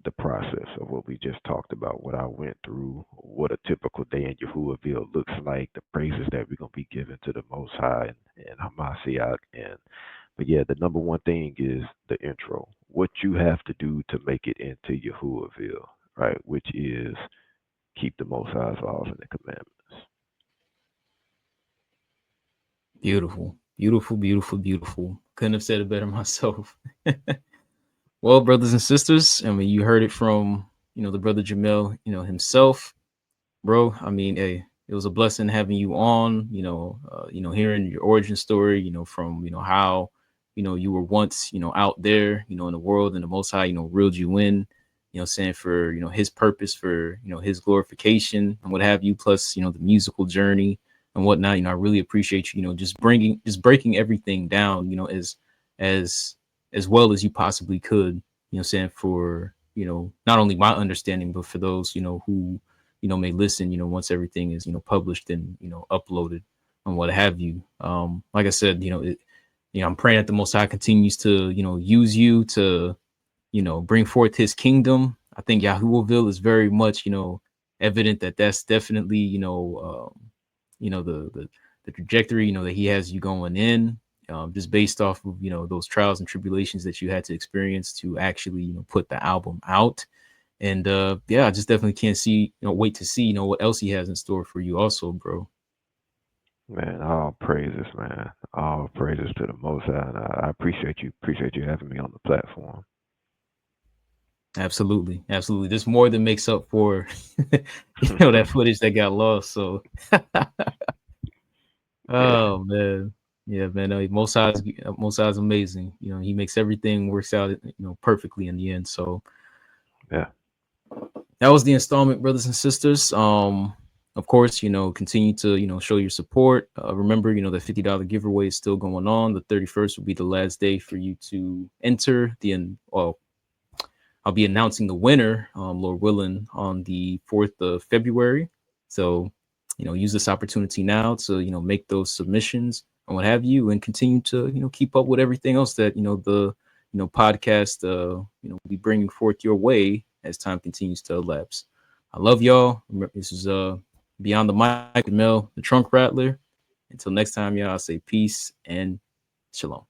the process of what we just talked about, what I went through, what a typical day in Yahuwahville looks like, the praises that we're gonna be giving to the Most High and Hamashiach. And but yeah, the number one thing is the intro. What you have to do to make it into Yahuwahville, right? Which is keep the Most High's laws and the commandments. Beautiful, beautiful, beautiful, beautiful. Couldn't have said it better myself. Well, brothers and sisters, I mean, you heard it from the brother Jaamel, himself, bro. I mean, hey, it was a blessing having you on. Hearing your origin story. From how you were once out there, in the world, and the Most High reeled you in. Saying for His purpose, for His glorification and what have you. Plus, the musical journey and whatnot. I really appreciate you. Just breaking everything down. As as well as you possibly could. Saying for not only my understanding, but for those who may listen, once everything is, published and, uploaded and what have you. Like I said, I'm praying that the Most High continues to, use you to, bring forth his kingdom. I think Yahuwahville is very much, evident that that's definitely, the trajectory, that he has you going in, just based off of, those trials and tribulations that you had to experience to actually, put the album out. And yeah, I just definitely can't wait to see, what else he has in store for you also, bro. Man, all praises, man. All praises to the Most High. And I appreciate you having me on the platform. Absolutely. Absolutely. This more than makes up for, that footage that got lost. So, Yeah, oh man. Yeah, man. Most High's amazing. He makes everything works out, perfectly in the end. So, yeah. that was the installment, brothers and sisters. Of course, continue to show your support. Remember, the $50 giveaway is still going on. The 31st will be the last day for you to enter well, I'll be announcing the winner, Lord willing, on the 4th of February. So, use this opportunity now to make those submissions and what have you, and continue to keep up with everything else that the podcast will be bringing forth your way as time continues to elapse. I love y'all. This is Beyond the Mic with Mel, the Trunk Rattler. Until next time, y'all, I say peace and shalom.